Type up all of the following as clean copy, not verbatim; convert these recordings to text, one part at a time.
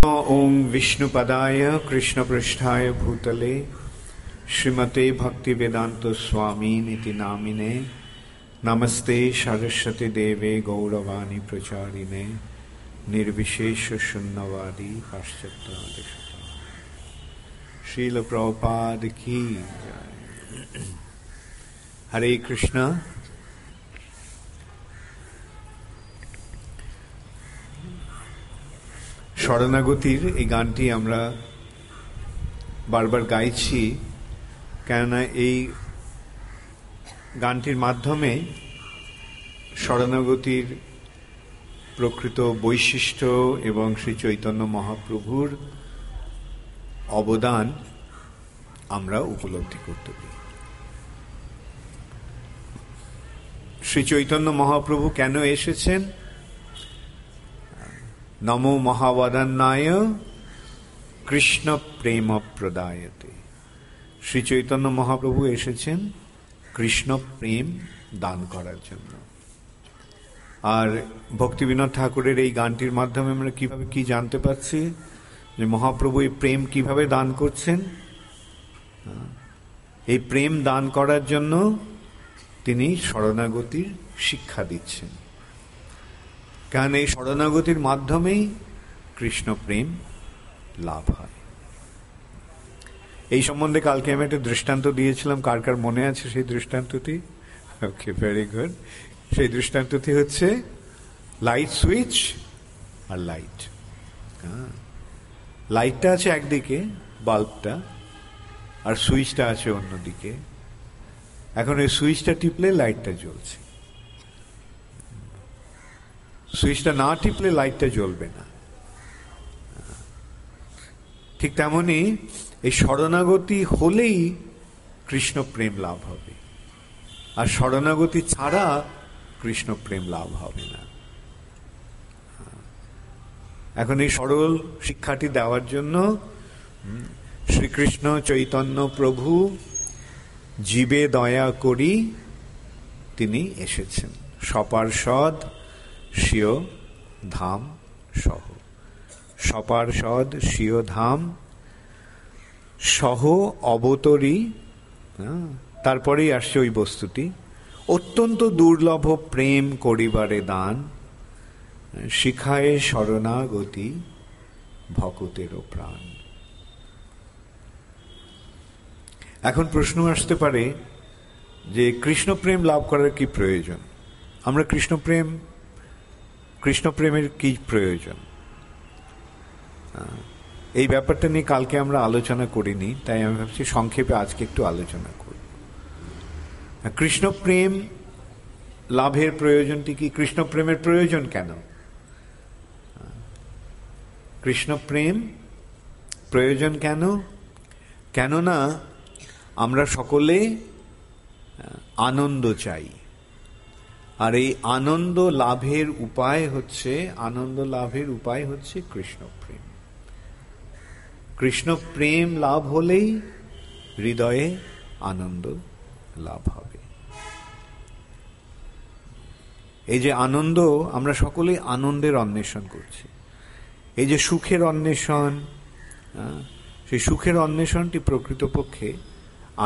ओम विष्णुपदाय कृष्णपृष्ठाय भूतले श्रीमते भक्तिवेदांत स्वामी निति नामिने नमस्ते सरस्वती देवे गौरवाणी प्रचारिणे निर्विशेष शून्यवादी पाश्चात्य श्रील प्रभुपाद की जय। हरे कृष्णा। শরণাগতির এই গানটি আমরা বারবার গাইছি, কেননা এই গানটির মাধ্যমে শরণাগতির প্রকৃত বৈশিষ্ট্য এবং শ্রী চৈতন্য মহাপ্রভুর অবদান আমরা উপলব্ধি করতে পারি। শ্রী চৈতন্য মহাপ্রভু কেন এসেছেন? নমো মহাবদান্নায় কৃষ্ণ প্রেম প্রদায়তে। শ্রী চৈতন্য মহাপ্রভু এসেছেন কৃষ্ণ প্রেম দান করার জন্য। আর ভক্তিবিনোদ ঠাকুরের এই গানটির মাধ্যমে আমরা কিভাবে কি জানতে পারছি যে মহাপ্রভু এই প্রেম কিভাবে দান করছেন? এই প্রেম দান করার জন্য তিনি শরণাগতির শিক্ষা দিচ্ছেন, কারণ এই শরণাগতির মাধ্যমেই কৃষ্ণ প্রেম লাভ হয়। এই সম্বন্ধে কালকে আমি একটা দৃষ্টান্ত দিয়েছিলাম, কার কার মনে আছে সেই দৃষ্টান্তটি? ওকে, ভেরি গুড। সেই দৃষ্টান্তটি হচ্ছে লাইট সুইচ আর লাইট। লাইটটা আছে একদিকে, বাল্বটা, আর সুইচটা আছে অন্যদিকে। এখন এই সুইচটা টিপলে লাইটটা জ্বলছে, সুইচটা না টিপলে লাইটটা জ্বলবে না। ঠিক তেমনি এই শরণাগতি হলেই কৃষ্ণ প্রেম লাভ হবে, আর শরণাগতি ছাড়া কৃষ্ণ প্রেম লাভ হবে না। এখন এই সরল শিক্ষাটি দেওয়ার জন্য শ্রীকৃষ্ণ চৈতন্য প্রভু জীবে দয়া করি তিনি এসেছেন সপার্ষদ স্বীয় ধাম সহ। সপার্ষদ স্বীয় ধাম সহ অবতরী। তারপরেই আসছে ওই বস্তুটি, অত্যন্ত দুর্লভ প্রেম করিবারে দান, শিখায়ে শরণাগতি ভকতেরও প্রাণ। এখন প্রশ্ন আসতে পারে যে কৃষ্ণ প্রেম লাভ করার কি প্রয়োজন? আমরা কৃষ্ণ প্রেমের কি প্রয়োজন, এই ব্যাপারটা নিয়ে কালকে আমরা আলোচনা করিনি, তাই আমি ভাবছি সংক্ষেপে আজকে একটু আলোচনা করব। কৃষ্ণ প্রেম লাভের প্রয়োজনটি কি? কৃষ্ণ প্রেমের প্রয়োজন কেন? কৃষ্ণ প্রেম প্রয়োজন কেন? কেননা আমরা সকলে আনন্দ চাই, আর এই আনন্দ লাভের উপায় হচ্ছে কৃষ্ণ প্রেম। কৃষ্ণ প্রেম লাভ হলেই হৃদয়ে আনন্দ লাভ হবে। এই যে আনন্দ, আমরা সকলেই আনন্দের অন্বেষণ করছি। এই যে সুখের অন্বেষণ, সেই সুখের অন্বেষণটি প্রকৃতপক্ষে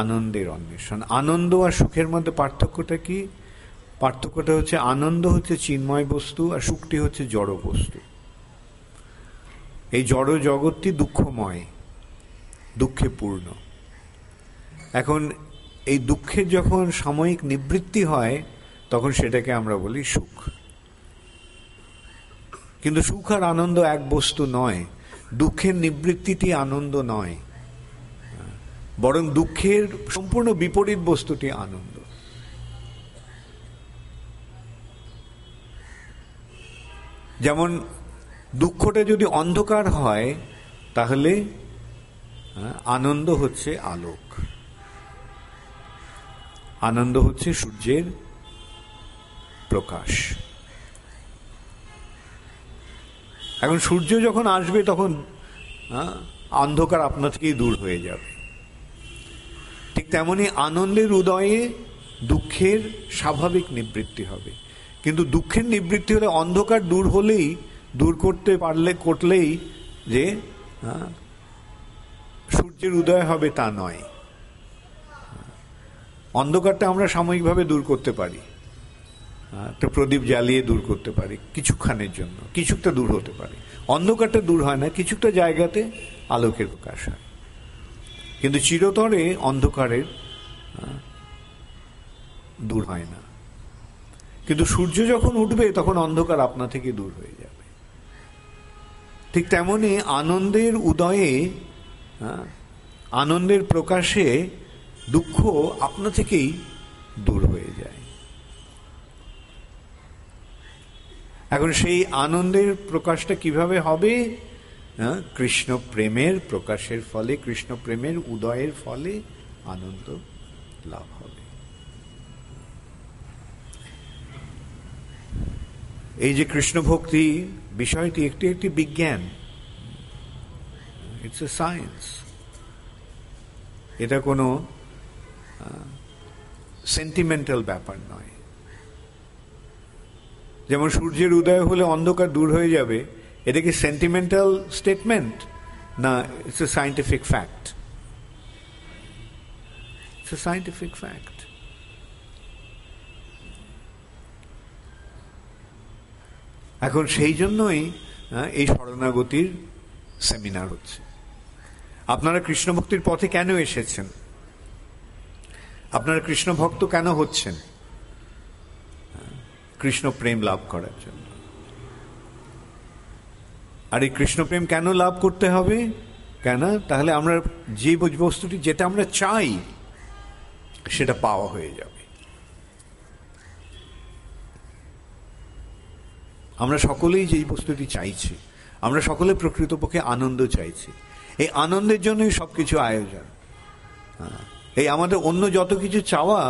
আনন্দের অন্বেষণ। আনন্দ আর সুখের মধ্যে পার্থক্যটা কি? পার্থক্যটা হচ্ছে আনন্দ হচ্ছে চিন্ময় বস্তু আর সুখটি হচ্ছে জড় বস্তু। এই জড় জগৎটি দুঃখময়, দুঃখে পূর্ণ। এখন এই দুঃখের যখন সাময়িক নিবৃত্তি হয় তখন সেটাকে আমরা বলি সুখ। কিন্তু সুখ আর আনন্দ এক বস্তু নয়। দুঃখের নিবৃত্তিটি আনন্দ নয়, বরং দুঃখের সম্পূর্ণ বিপরীত বস্তুটি আনন্দ। যেমন দুঃখটা যদি অন্ধকার হয় তাহলে আনন্দ হচ্ছে আলোক, আনন্দ হচ্ছে সূর্যের প্রকাশ। এখন সূর্য যখন আসবে তখন অন্ধকার আপনা থেকেই দূর হয়ে যাবে। ঠিক তেমনি আনন্দের উদয়ে দুঃখের স্বাভাবিক নিবৃত্তি হবে, কিন্তু দুঃখের নিবৃত্তি হলে অন্ধকার দূর করলেই যে সূর্যের উদয় হবে তা নয়। অন্ধকারটা আমরা সাময়িকভাবে দূর করতে পারি, একটা প্রদীপ জ্বালিয়ে দূর করতে পারি কিছুক্ষণের জন্য, কিছুটা দূর হতে পারে। অন্ধকারটা দূর হয় না, কিছুটা জায়গাতে আলোকের প্রকাশ হয়, কিন্তু চিরতরে অন্ধকারের দূর হয় না। কিন্তু সূর্য যখন উঠবে তখন অন্ধকার আপনা থেকে দূর হয়ে যাবে। ঠিক তেমনি আনন্দের উদয়ে, আনন্দের প্রকাশে দুঃখ আপনা থেকেই দূর হয়ে যায়। এখন সেই আনন্দের প্রকাশটা কিভাবে হবে? কৃষ্ণ প্রেমের প্রকাশের ফলে, কৃষ্ণ প্রেমের উদয়ের ফলে আনন্দ লাভ হবে। এই যে কৃষ্ণ ভক্তি বিষয়টি একটি বিজ্ঞান, ইটস এ সায়েন্স। এটা কোনো সেন্টিমেন্টাল ব্যাপার নয়। যেমন সূর্যের উদয় হলে অন্ধকার দূর হয়ে যাবে, এটা কি সেন্টিমেন্টাল স্টেটমেন্ট? না, it's a scientific fact. It's a scientific fact. এখন সেই জন্যই এই শরণাগতির সেমিনার হচ্ছে। আপনারা কৃষ্ণ ভক্তির পথে কেন এসেছেন? আপনারা কৃষ্ণ ভক্ত কেন হচ্ছেন? কৃষ্ণ প্রেম লাভ করার জন্য। আর এই কৃষ্ণ প্রেম কেন লাভ করতে হবে? কেন? তাহলে আমরা যে বস্তুটি, যেটা আমরা চাই, সেটা পাওয়া হয়ে যাবে। আমরা সকলেই যেই বস্তুটি চাইছি, আমরা সকলে প্রকৃতপক্ষে আনন্দ চাইছি। এই আনন্দের জন্যই সবকিছু আয়োজন। এই আমাদের অন্য যত কিছু চাওয়া,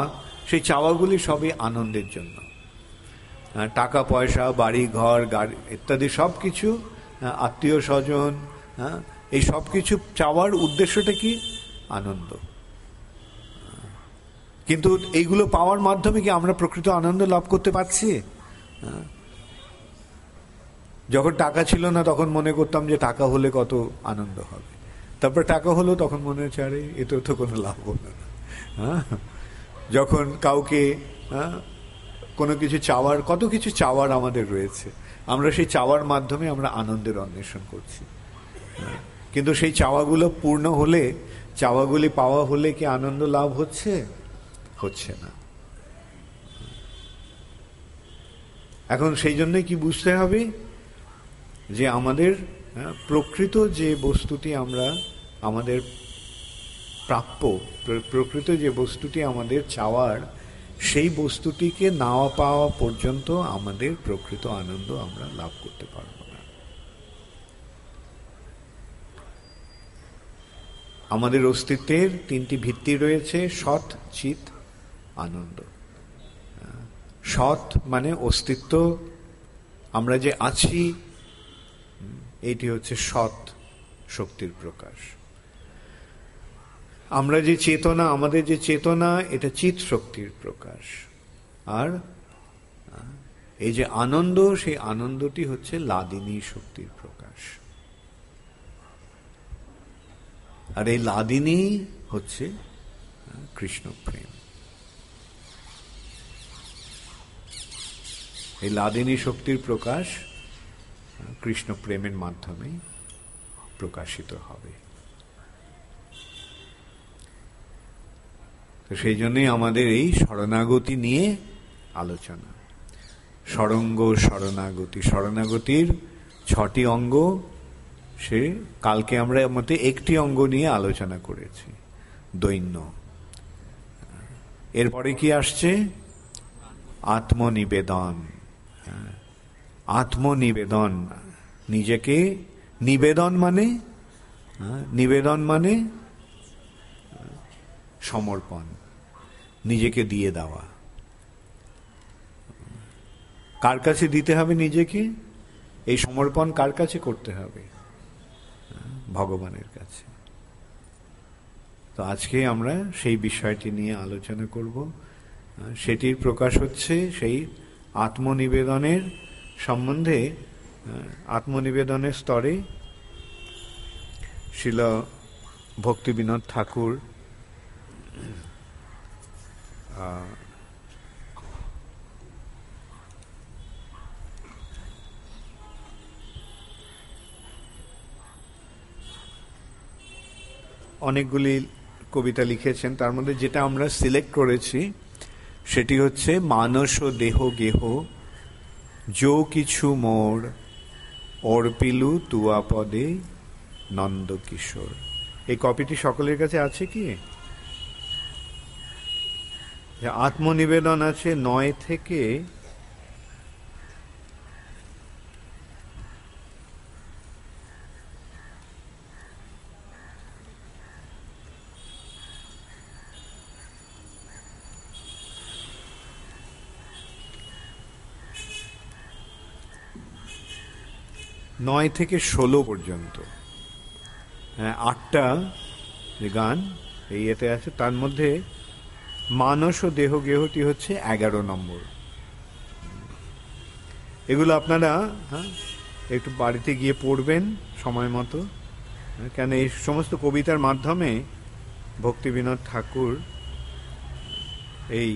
সেই চাওয়াগুলি সবই আনন্দের জন্য। টাকা পয়সা, বাড়ি ঘর, গাড়ি ইত্যাদি সবকিছু, আত্মীয় স্বজন, এই সব কিছু চাওয়ার উদ্দেশ্যটা কি? আনন্দ। কিন্তু এইগুলো পাওয়ার মাধ্যমে কি আমরা প্রকৃত আনন্দ লাভ করতে পারছি? যখন টাকা ছিল না তখন মনে করতাম যে টাকা হলে কত আনন্দ হবে, তারপর টাকা হলো তখন মনে হচ্ছে আরে এতে তো কোনো লাভ হলো না। যখন কাউকে কোনো কিছু চাওয়ার, কত কিছু চাওয়ার আমাদের রয়েছে, আমরা সেই চাওয়ার মাধ্যমে আমরা আনন্দের অন্বেষণ করছি। কিন্তু সেই চাওয়াগুলো পূর্ণ হলে, চাওয়াগুলি পাওয়া হলে কি আনন্দ লাভ হচ্ছে? হচ্ছে না। এখন সেই জন্যই কি বুঝতে হবে যে আমাদের প্রকৃত যে বস্তুটি আমরা, আমাদের প্রাপ্য, প্রকৃত যে বস্তুটি আমাদের চাওয়ার, সেই বস্তুটিকে না পাওয়া পর্যন্ত আমাদের প্রকৃত আনন্দ আমরা লাভ করতে পারব না। আমাদের অস্তিত্বের তিনটি ভিত্তি রয়েছে: সৎ, চিত, আনন্দ। সৎ মানে অস্তিত্ব, আমরা যে আছি, এটি হচ্ছে সৎ শক্তির প্রকাশ। আমরা যে চেতনা, আমাদের যে চেতনা, এটা চিৎ শক্তির প্রকাশ। আর এই যে আনন্দ, সেই আনন্দটি হচ্ছে লাদিনী শক্তির প্রকাশ। আর এই লাদিনী হচ্ছে কৃষ্ণ প্রেম। এই লাদিনী শক্তির প্রকাশ কৃষ্ণ প্রেমের মাধ্যমে প্রকাশিত হবে। তো সেই জন্যই আমাদের এই শরণাগতি নিয়ে আলোচনা। ষড়ঙ্গ শরণাগতি, শরণাগতির 6টি অঙ্গ। সে কালকে আমরা মতে একটি অঙ্গ নিয়ে আলোচনা করেছি, দৈন্য। এরপরে কি আসছে? আত্মনিবেদন। আত্মনিবেদন, নিজেকে নিবেদন মানে, নিবেদন মানে সমর্পণ, নিজেকে দিয়ে দেওয়া। কার কাছে দিতে হবে নিজেকে? এই সমর্পণ কার কাছে করতে হবে? ভগবানের কাছে। তো আজকে আমরা সেই বিষয়টি নিয়ে আলোচনা করব। সেটির প্রকাশ হচ্ছে সেই আত্মনিবেদনের সম্বন্ধে, আত্মনিবেদনের স্তরে শিল ভক্তিবিনোদ ঠাকুর অনেকগুলি কবিতা লিখেছেন, তার মধ্যে যেটা আমরা সিলেক্ট করেছি সেটি হচ্ছে মানস দেহ গেহ যো কিছু মোর অর্পিলু তুয়া পদে নন্দ কিশোর। এই কপিটি সকলের কাছে আছে কি? আত্মনিবেদন আছে 9 থেকে 16 পর্যন্ত, 8টা যে গান এই এতে আছে, তার মধ্যে মানস ও দেহ গেহটি হচ্ছে 11 নম্বর। এগুলো আপনারা একটু বাড়িতে গিয়ে পড়বেন সময় মতো, কেন এই সমস্ত কবিতার মাধ্যমে ভক্তিবিনোদ ঠাকুর এই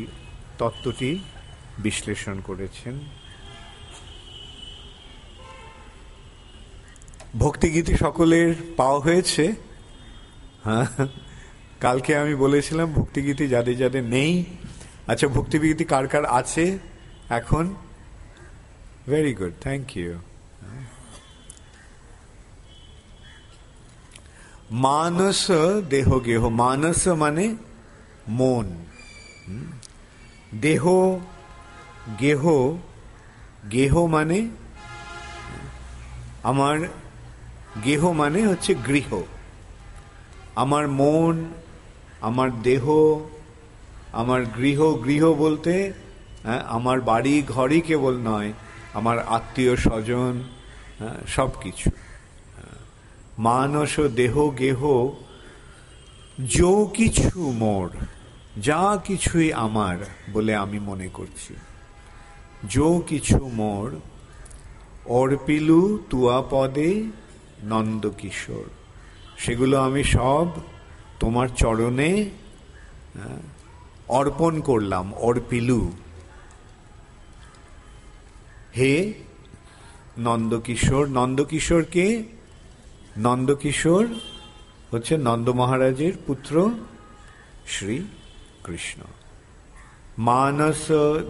তত্ত্বটি বিশ্লেষণ করেছেন। ভক্তিগীতি সকলের পাওয়া হয়েছে? হ্যাঁ, কালকে আমি বলেছিলাম ভক্তিগীতি যাদের যাদের নেই। আচ্ছা, ভক্তিগীতি কার কার আছে এখন? Very good, thank you. মানস দেহ গেহ, মানস মানে মন, দেহ গেহ, গেহ মানে আমার, গেহ মানে হচ্ছে গৃহ। আমার মন, আমার দেহ, আমার গৃহ, গৃহ বলতে আমার বাড়ি ঘরই কেবল নয়, আমার আত্মীয় স্বজন, সব কিছু। মানস দেহ গেহ যো কিছু মোর, যা কিছুই আমার বলে আমি মনে করছি, যো কিছু মোর অর্পিলু তুয়া পদে নন্দ কিশোর, সেগুলো আমি সব তোমার চরণে অর্পণ করলাম। অর্পিলু, হে নন্দকিশোর। নন্দকিশোর কে? নন্দকিশোর হচ্ছে নন্দ মহারাজের পুত্র শ্রী কৃষ্ণ। মানস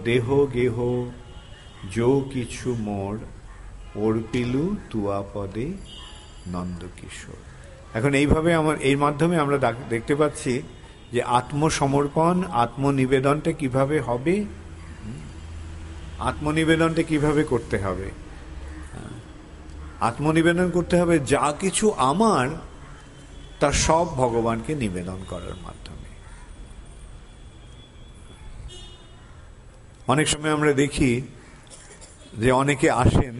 দেহ গেহ যো কিছু মোর অর্পিলু তুয়া পদে নন্দকিশোর। এখন এইভাবে এর মাধ্যমে আমরা দেখতে পাচ্ছি যে আত্মসমর্পণ, আত্মনিবেদনটা কিভাবে হবে, আত্মনিবেদনটা কিভাবে করতে হবে। আত্মনিবেদন করতে হবে যা কিছু আমার, তা সব ভগবানকে নিবেদন করার মাধ্যমে। অনেক সময় আমরা দেখি যে অনেকে আসেন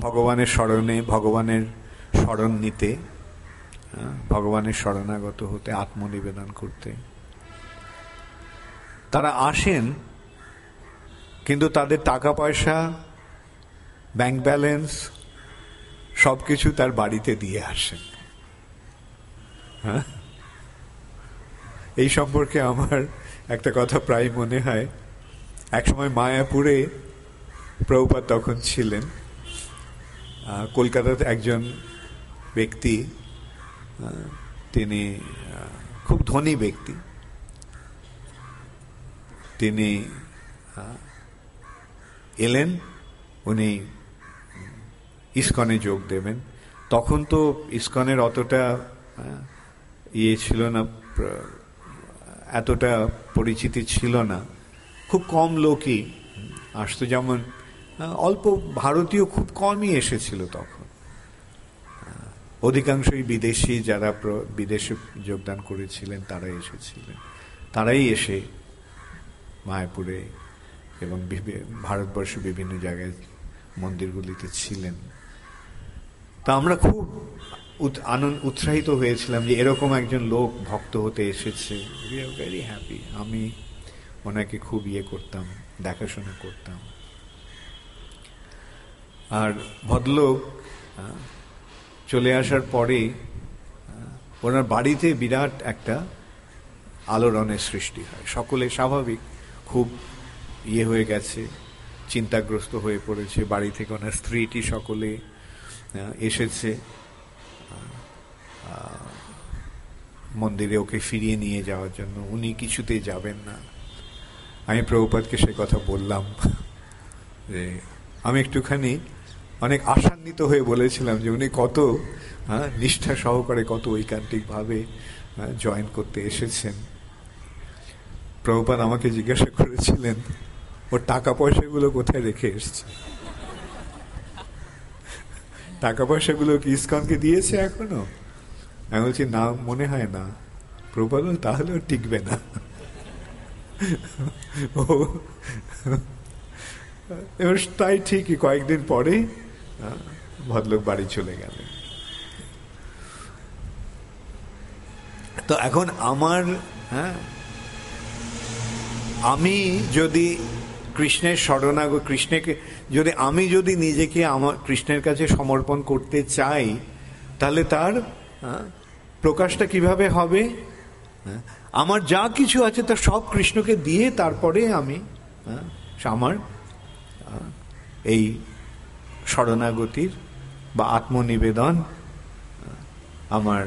ভগবানের শরণে, ভগবানের শরণ নিতে, ভগবানের শরণাগত হতে, আত্মনিবেদন করতে। তারা আসেন কিন্তু তাদের টাকা পয়সা, ব্যাংক ব্যালেন্স সবকিছু তার বাড়িতে দিয়ে আসেন। এই সম্পর্কে আমার একটা কথা প্রায় মনে হয়। একসময় মায়াপুরে প্রভুপাদ তখন ছিলেন, কলকাতাতে একজন ব্যক্তি, তিনি খুব ধনী ব্যক্তি, তিনি এলেন, উনি ইস্কনে যোগ দেবেন। তখন তো ইস্কনের অতটা ইয়ে ছিল না, এতটা পরিচিতি ছিল না, খুব কম লোকই আসতো। যেমন অল্প ভারতীয় খুব কমই এসেছিল তখন, অধিকাংশই বিদেশি, যারা বিদেশে যোগদান করেছিলেন তারা এসেছিলেন। তারাই এসে মায়াপুরে এবং ভারতবর্ষের বিভিন্ন জায়গায় মন্দিরগুলিতে ছিলেন। তা আমরা খুব উৎসাহিত হয়েছিলাম যে এরকম একজন লোক ভক্ত হতে এসেছে। We are very happy. আমি ওনাকে খুব ইয়ে করতাম, দেখাশোনা করতাম। আর ভদ্রলোক চলে আসার পরে ওনার বাড়িতে বিরাট একটা আলোড়নের সৃষ্টি হয়। সকলে স্বাভাবিক খুব হয়ে গেছে, চিন্তাগ্রস্ত হয়ে পড়েছে। বাড়ি থেকে ওনার স্ত্রীটি সকলে এসেছে মন্দিরে ওকে ফিরিয়ে নিয়ে যাওয়ার জন্য। উনি কিছুতেই যাবেন না। আমি প্রভুপাদকে সে কথা বললাম যে আমি একটুখানি অনেক আশান্বিত হয়ে বলেছিলাম যে উনি কত নিষ্ঠা সহকারে, কত ঐকান্তিকভাবে জয়েন করতে এসেছেন। প্রভুপাদ আমাকে জিজ্ঞাসা করেছিলেন ওর টাকা পয়সাগুলো কোথায় রেখে এসছে, টাকা পয়সাগুলো কি ইসকনকে দিয়েছে এখনো? আমি বলছি না, মনে হয় না। প্রভুপাদ তাহলেও টিকবে না। এবার তাই ঠিকই কয়েকদিন পরে ভদ্রলোক বাড়ি চলে গেলেন। তো এখন আমার আমি যদি কৃষ্ণের কৃষ্ণকে আমি যদি নিজেকে আমার কৃষ্ণের কাছে সমর্পণ করতে চাই, তাহলে তার প্রকাশটা কিভাবে হবে? আমার যা কিছু আছে তা সব কৃষ্ণকে দিয়ে তারপরে আমি আমার এই শরণাগতির বা আত্মনিবেদন আমার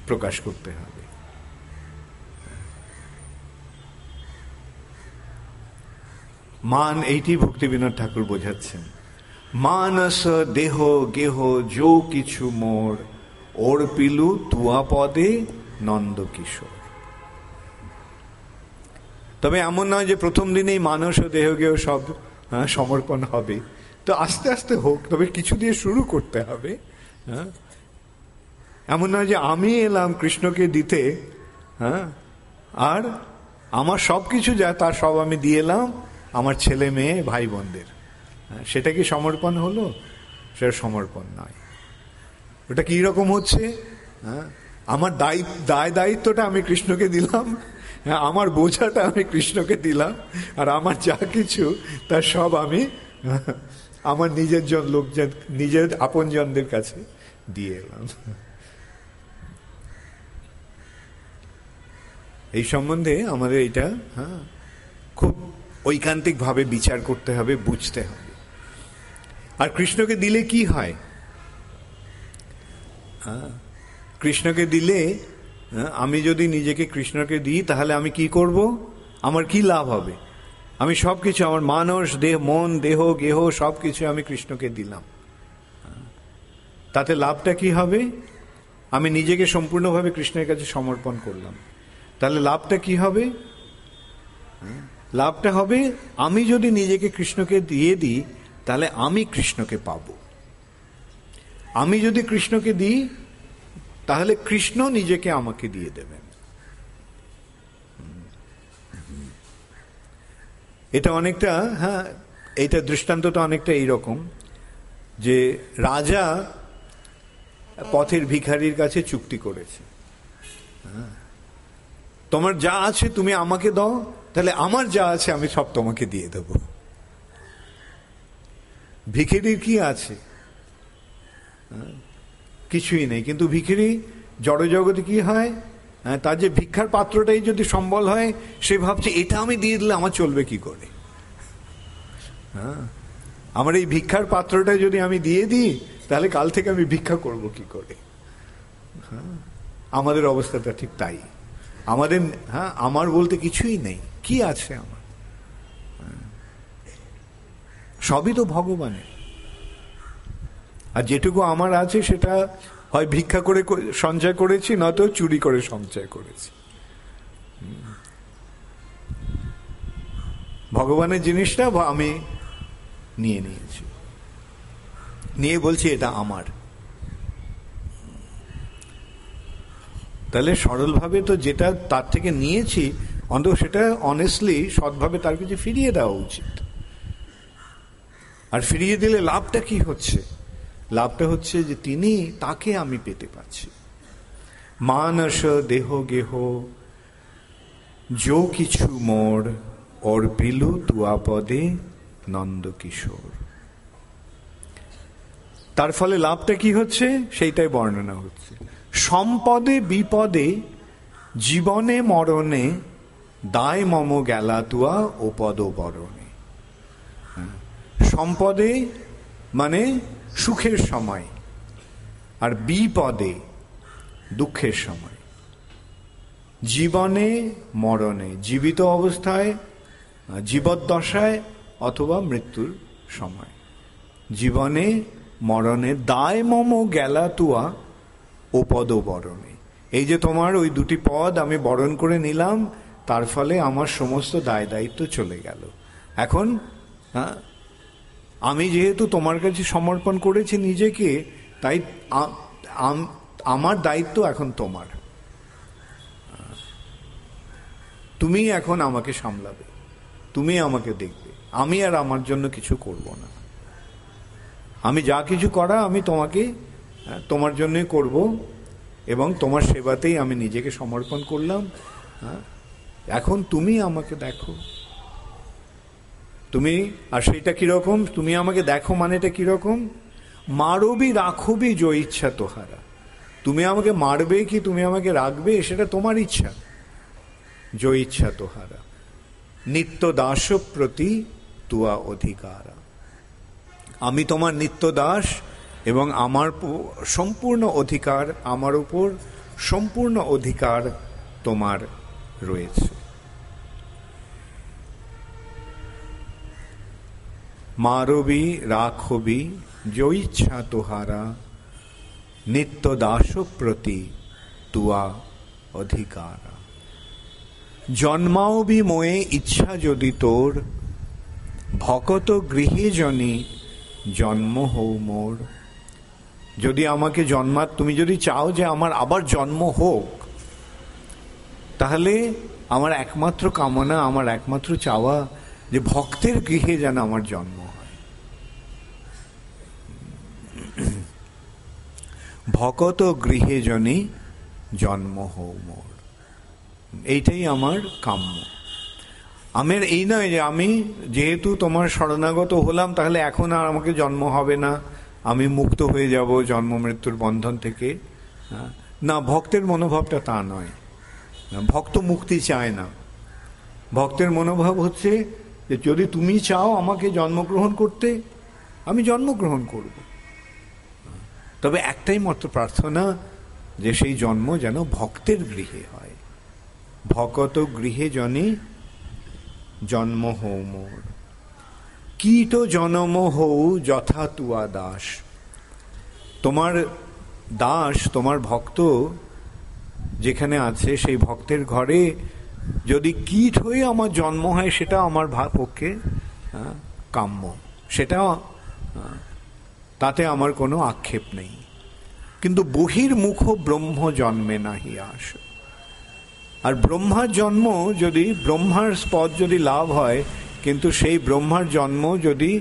প্রকাশ করতে হবে। মান, এইটি ভক্তিবিনোদ ঠাকুর বোঝাচ্ছেন। মানস দেহ গেহ যো কিছু মোর, ওর পিলু তুয়া পদে নন্দ কিশোর। তবে এমন নয় যে প্রথম দিনেই মানস ও দেহ গেহ সব সমর্পণ হবে। তো আস্তে আস্তে হোক, তবে কিছু দিয়ে শুরু করতে হবে। এমন নয় যে আমি এলাম কৃষ্ণকে দিতে, আর আমার সব কিছু যা তার সব আমি দিয়ে এলাম আমার ছেলে মেয়ে ভাই বোনদের। সেটা কি সমর্পণ হলো? সেটা সমর্পণ নয়। ওটা কি রকম হচ্ছে? আমার দায় দায়িত্বটা আমি কৃষ্ণকে দিলাম, আমার বোঝাটা আমি কৃষ্ণকে দিলাম, আর আমার যা কিছু তার সব আমি আমার নিজের লোকজন, নিজের আপনজনদের কাছে দিয়ে এলাম। এই সম্বন্ধে আমাদের এটা খুব ঐকান্তিক ভাবে বিচার করতে হবে, বুঝতে হবে। আর কৃষ্ণকে দিলে কি হয়? কৃষ্ণকে দিলে আমি যদি নিজেকে কৃষ্ণকে দিই, তাহলে আমি কি করব? আমার কি লাভ হবে? আমি সবকিছু, আমার মানস মন দেহ গেহ সবকিছু আমি কৃষ্ণকে দিলাম, তাতে লাভটা কি হবে? আমি নিজেকে সম্পূর্ণভাবে কৃষ্ণের কাছে সমর্পণ করলাম, তাহলে লাভটা কি হবে? লাভটা হবে আমি যদি নিজেকে কৃষ্ণকে দিয়ে দিই, তাহলে আমি কৃষ্ণকে পাবো। আমি যদি কৃষ্ণকে দিই, তাহলে কৃষ্ণ নিজেকে আমাকে দিয়ে দেবেন। এটা অনেকটা এইটা দৃষ্টান্তটা অনেকটা এইরকম যে রাজা পথের ভিখারির কাছে চুক্তি করেছে, তোমার যা আছে তুমি আমাকে দাও, তাহলে আমার যা আছে আমি সব তোমাকে দিয়ে দেব। ভিখারির কি আছে? কিছুই নেই। কিন্তু ভিখারি জড়জগতে কি হয়, তার যে ভিক্ষার পাত্রটাই যদি সম্বল হয়, সে ভাবছে এটা আমি দিয়ে দিলে আমার চলবে কি করে। আমার এই ভিক্ষার পাত্রটা যদি আমি দিয়ে দিই, তাহলে কাল থেকে আমি ভিক্ষা করব কি করে। আমাদের অবস্থাটা ঠিক তাই। আমাদের আমার বলতে কিছুই নেই। কি আছে আমার? সবই তো ভগবানের। আর যেটুকু আমার আছে সেটা হয় ভিক্ষা করে সঞ্চয় করেছি, নয়তো চুরি করে সঞ্চয় করেছি। ভগবানের জিনিসটা আমি নিয়ে নিয়েছি, নিয়ে বলছি এটা আমার। তাহলে সরলভাবে তো যেটা তার থেকে নিয়েছি, অন্তত সেটা অনেস্টলি সৎভাবে তার কাছে ফিরিয়ে দেওয়া উচিত। আর ফিরিয়ে দিলে লাভটা কি হচ্ছে? লাভটা হচ্ছে যে তিনি, তাকে আমি পেতে পাচ্ছি। মানস দেহ গেহ যো কিছু মোর, ওর পিলু তুয়া পদে নন্দ কিশোর। তার ফলে লাভটা কি হচ্ছে সেইটাই বর্ণনা হচ্ছে। সম্পদে বিপদে জীবনে মরণে দায় মম গেলাতুয়া ও পদ বরণে। সম্পদে মানে সুখের সময়, আর বিপদে দুঃখের সময়। জীবনে মরণে জীবিত অবস্থায়, জীবদ্দশায় অথবা মৃত্যুর সময়। জীবনে মরণে দায় মম গেলাতুয়া ও পদ বরণে। এই যে তোমার ওই দুটি পদ আমি বরণ করে নিলাম, তার ফলে আমার সমস্ত দায় দায়িত্ব চলে গেল। এখন আমি যেহেতু তোমার কাছে সমর্পণ করেছি নিজেকে, তাই আমার দায়িত্ব এখন তোমার। তুমি এখন আমাকে সামলাবে, তুমি আমাকে দেখবে, আমি আর আমার জন্য কিছু করব না। আমি যা কিছু করা আমি তোমাকে, তোমার জন্যই করব, এবং তোমার সেবাতেই আমি নিজেকে সমর্পণ করলাম। এখন তুমি আমাকে দেখো। তুমি, আর সেটা কিরকম? তুমি আমাকে দেখো মানেটা কিরকম? মারবি রাখবি যো ইচ্ছা তোহারা। তুমি আমাকে মারবে কি তুমি আমাকে রাখবে সেটা তোমার ইচ্ছা। যো ইচ্ছা তোহারা নিত্য দাস প্রতি তুয়া অধিকারা। আমি তোমার নিত্য দাস, এবং আমার সম্পূর্ণ অধিকার, আমার উপর সম্পূর্ণ অধিকার তোমার রয়েছে। মারবি রাখবি যো ইচ্ছা তোহারা নিত্য দাস প্রতি তুয়া অধিকারা। জন্মাও বি মোয়ে ইচ্ছা যদি তোর ভকত গৃহে জনি জন্ম হও মোর। যদি আমাকে তুমি যদি চাও যে আমার আবার জন্ম হোক, তাহলে আমার একমাত্র কামনা, আমার একমাত্র চাওয়া যে ভক্তের গৃহে যেন আমার জন্ম হয়। ভকত গৃহে জনি জন্ম হও মোর, এইটাই আমার কাম্য। আমার এই নয় যে আমি যেহেতু তোমার শরণাগত হলাম তাহলে এখন আর আমাকে জন্ম হবে না, আমি মুক্ত হয়ে যাব জন্ম মৃত্যুর বন্ধন থেকে। না, ভক্তের মনোভাবটা তা নয়। ভক্ত মুক্তি চায় না। ভক্তের মনোভাব হচ্ছে যে যদি তুমি চাও আমাকে জন্মগ্রহণ করতে, আমি জন্মগ্রহণ করব। তবে একটাই মাত্র প্রার্থনা, যে সেই জন্ম যেন ভক্তের গৃহে হয়। ভকত গৃহে জনে জন্ম হও মোর। কীট জনম হও যথা তুয়া দাস। তোমার দাস, তোমার ভক্ত যেখানে আছে সেই ভক্তের ঘরে যদি কীট হয়ে আমার জন্ম হয়, সেটা আমার পক্ষে কাম্য, সেটা তাতে আমার কোনো আক্ষেপ নেই। কিন্তু বহির্মুখ ব্রহ্ম জন্মে নাহি আস। আর ব্রহ্মার জন্ম যদি, ব্রহ্মার পদ যদি লাভ হয়, কিন্তু সেই ব্রহ্মার জন্ম যদি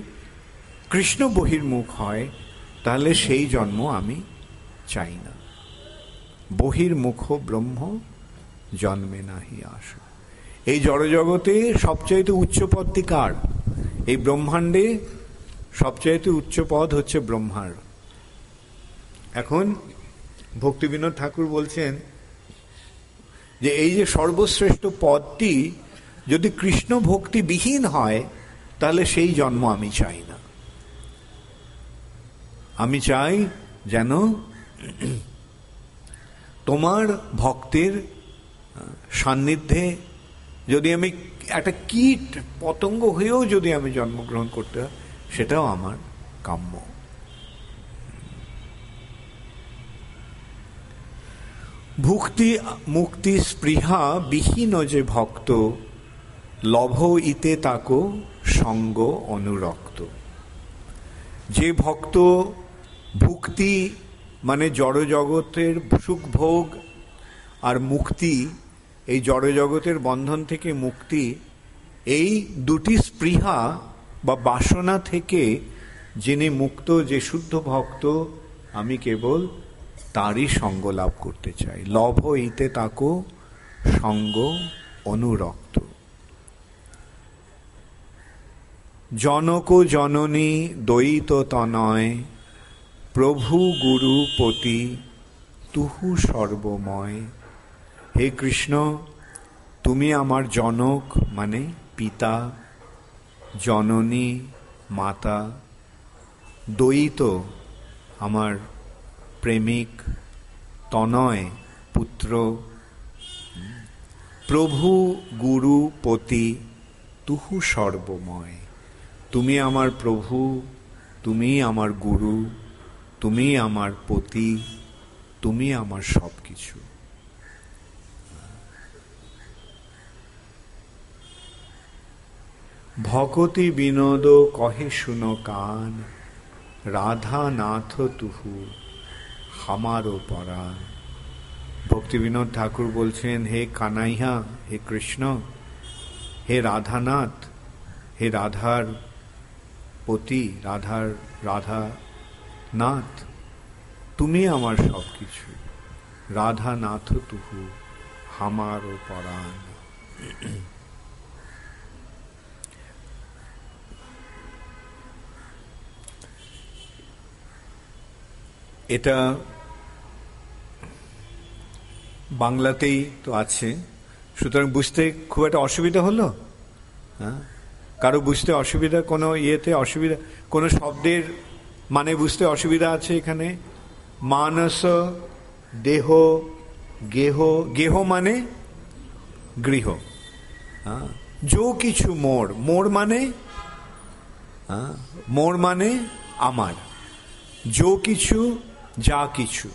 কৃষ্ণ বহির্মুখ হয়, তাহলে সেই জন্ম আমি চাই না। বহির্মুখ ব্রহ্ম জন্মে নাহি আস। এই জড়জগতে সবচাইতে উচ্চ পদটি কার? এই ব্রহ্মাণ্ডে সবচাইতে উচ্চ পদ হচ্ছে ব্রহ্মার। এখন ভক্তিবিনোদ ঠাকুর বলছেন যে এই যে সর্বশ্রেষ্ঠ পদটি যদি কৃষ্ণ ভক্তি বিহীন হয়, তাহলে সেই জন্ম আমি চাই না। আমি চাই যেন তোমার ভক্তের সান্নিধ্যে যদি আমি একটা কীট পতঙ্গ হয়েও যদি আমি জন্মগ্রহণ করতে হয়, সেটাও আমার কাম্য। ভুক্তি মুক্তি স্পৃহা বিহীন যে ভক্ত লভ ইতে তাকো সঙ্গ অনুরক্ত। যে ভক্ত ভুক্তি মানে জড়জগতের সুখভোগ আর মুক্তি, এই জড়জগতের বন্ধন থেকে মুক্তি, এই দুটি স্পৃহা বা বাসনা থেকে যিনি মুক্ত, যে শুদ্ধ ভক্ত, আমি কেবল তারই সঙ্গ লাভ করতে চাই। লভ ইতে তাকো সঙ্গ অনুরক্ত। জনক জননী দ্বৈত তনয় প্রভু গুরু পতি তুহু সর্বময়। হে কৃষ্ণ, তুমি আমার জনক মানে পিতা, জননী মাতা, দ্বৈত আমার প্রেমিক, তনয় পুত্র, প্রভু গুরু পতি তুহু সর্বময়। তুমি আমার প্রভু, তুমি আমার গুরু, তুমি আমার পতি, তুমি আমার সব কিছু। ভকতি বিনোদ কহে শুনো কান, রাধা নাথ তুহু হামারো পরাণ। ভক্তি বিনোদ ঠাকুর বলছেন, হে কানাইয়া, হে কৃষ্ণ, হে রাধানাথ, হে রাধার পতি, রাধা নাথ, তুমি আমার সব কিছু। রাধা নাথ তুহু হামারো পরাণ। এটা বাংলাতেই তো আছে, সুতরাং বুঝতে খুব একটা অসুবিধা হলো? হ্যাঁ, কারো বুঝতে অসুবিধা, কোনো ইয়েতে অসুবিধা, কোনো শব্দের মানে বুঝতে অসুবিধা আছে এখানে? মানস, দেহ, গেহ, গেহ মানে গৃহ। হ্যাঁ, যো কিছু মোর, মোর মানে মোর মানে আমার, যো কিছু, যা কিছু,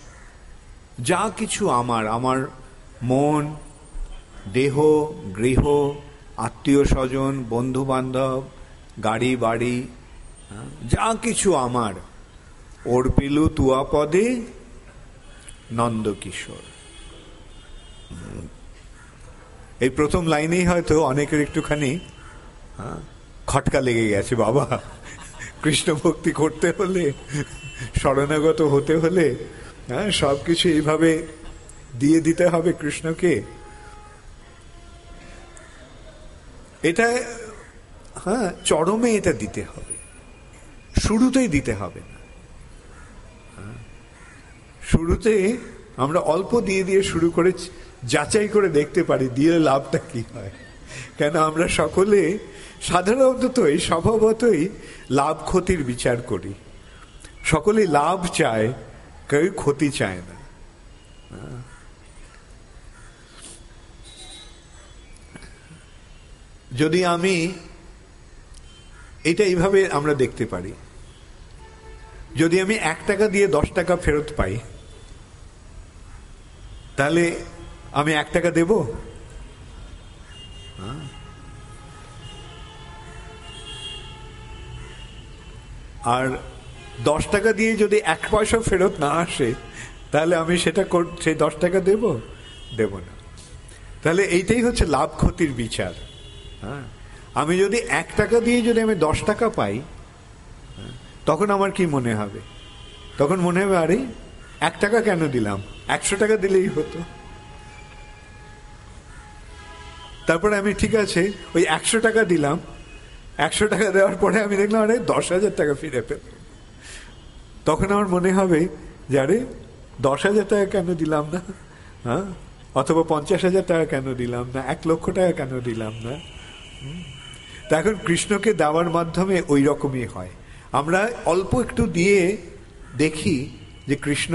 যা কিছু আমার, আমার মন, দেহ, গৃহ, আত্মীয় স্বজন, বন্ধু বান্ধব, গাড়ি বাড়ি, যা কিছু আমার, অর্পিলু তুয়া পদে নন্দকিশোর। এই প্রথম লাইনেই হয়তো অনেকের একটুখানি খটকা লেগে গেছে, বাবা কৃষ্ণ ভক্তি করতে হলে, শরণাগত হতে হলে সবকিছু এইভাবে দিয়ে দিতে হবে কৃষ্ণকে। এটা চরমে এটা দিতে হবে, শুরুতেই দিতে হবে না। শুরুতে আমরা অল্প দিয়ে দিয়ে শুরু করে যাচাই করে দেখতে পারি দিয়ে লাভটা কি হয়। কেন আমরা সকলে সাধারণতই স্বভাবতই লাভ ক্ষতির বিচার করি, সকলেই লাভ চায়, কেউ ক্ষতি চায় না। যদি আমি এটা এইভাবে আমরা দেখতে পারি, যদি আমি 1 টাকা দিয়ে 10 টাকা ফেরত পাই, তাহলে আমি 1 টাকা দেব? আর 10 টাকা দিয়ে যদি 1 পয়সা ফেরত না আসে, তাহলে আমি সেটা সেই 10 টাকা দেব না। তাহলে এইটাই হচ্ছে লাভ ক্ষতির বিচার। আমি যদি 1 টাকা দিয়ে যদি আমি 10 টাকা পাই, তখন আমার কি মনে হবে? তখন মনে হবে, আরে 1 টাকা কেন দিলাম, 100 টাকা দিলেই হতো। তারপরে আমি ঠিক আছে ওই 100 টাকা দিলাম, 100 টাকা দেওয়ার পরে আমি দেখলাম আরে 10,000 টাকা ফিরে পেল। তখন আমার মনে হবে যে আরে 10,000 টাকা কেন দিলাম না, অথবা 50,000 টাকা কেন দিলাম না, 1 লক্ষ টাকা কেন দিলাম না। তা এখন কৃষ্ণকে দেওয়ার মাধ্যমে ওই রকমই হয়। আমরা অল্প একটু দিয়ে দেখি যে কৃষ্ণ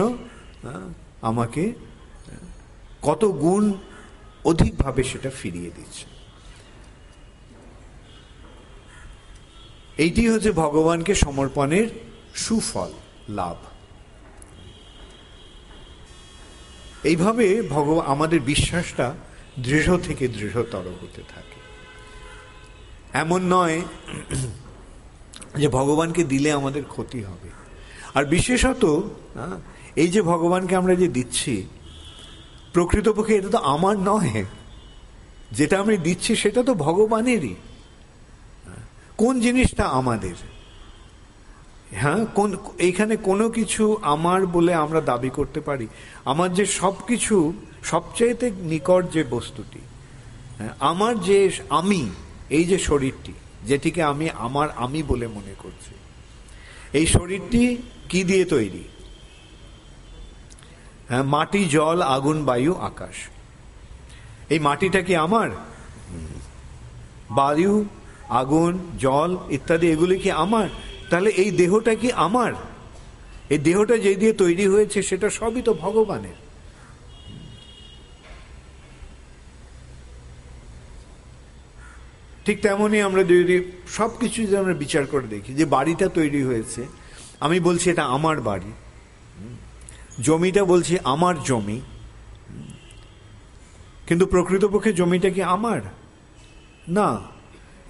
আমাকে কত গুণ অধিকভাবে সেটা ফিরিয়ে দিচ্ছে। এইটি হচ্ছে ভগবানকে সমর্পণের সুফল, লাভ। এইভাবে আমাদের বিশ্বাসটা দৃঢ় থেকে দৃঢ়তর হতে থাকে। এমন নয় যে ভগবানকে দিলে আমাদের ক্ষতি হবে। আর বিশেষত এই যে ভগবানকে আমরা যে দিচ্ছি, প্রকৃতপক্ষে এটা তো আমার নয়, যেটা আমি দিচ্ছি সেটা তো ভগবানেরই। কোন জিনিসটা আমাদের? এইখানে কোনো কিছু আমার বলে আমরা দাবি করতে পারি? আমার যে সবকিছু সবচাইতে নিকট যে বস্তুটি, আমার যে আমি, এই যে শরীরটি, যেটিকে আমি আমার আমি বলে মনে করছি, এই শরীরটি কি দিয়ে তৈরি? হ্যাঁ, মাটি, জল, আগুন, বায়ু, আকাশ। এই মাটিটা কি আমার? বায়ু, আগুন, জল ইত্যাদি এগুলি কি আমার? তাহলে এই দেহটা কি আমার? এই দেহটা যে দিয়ে তৈরি হয়েছে সেটা সবই তো ভগবানের। ঠিক তেমনই আমরা যদি সবকিছু যদি আমরা বিচার করে দেখি, যে বাড়িটা তৈরি হয়েছে, আমি বলছি এটা আমার বাড়ি, জমিটা বলছি আমার জমি, কিন্তু প্রকৃতপক্ষে জমিটা কি আমার? না,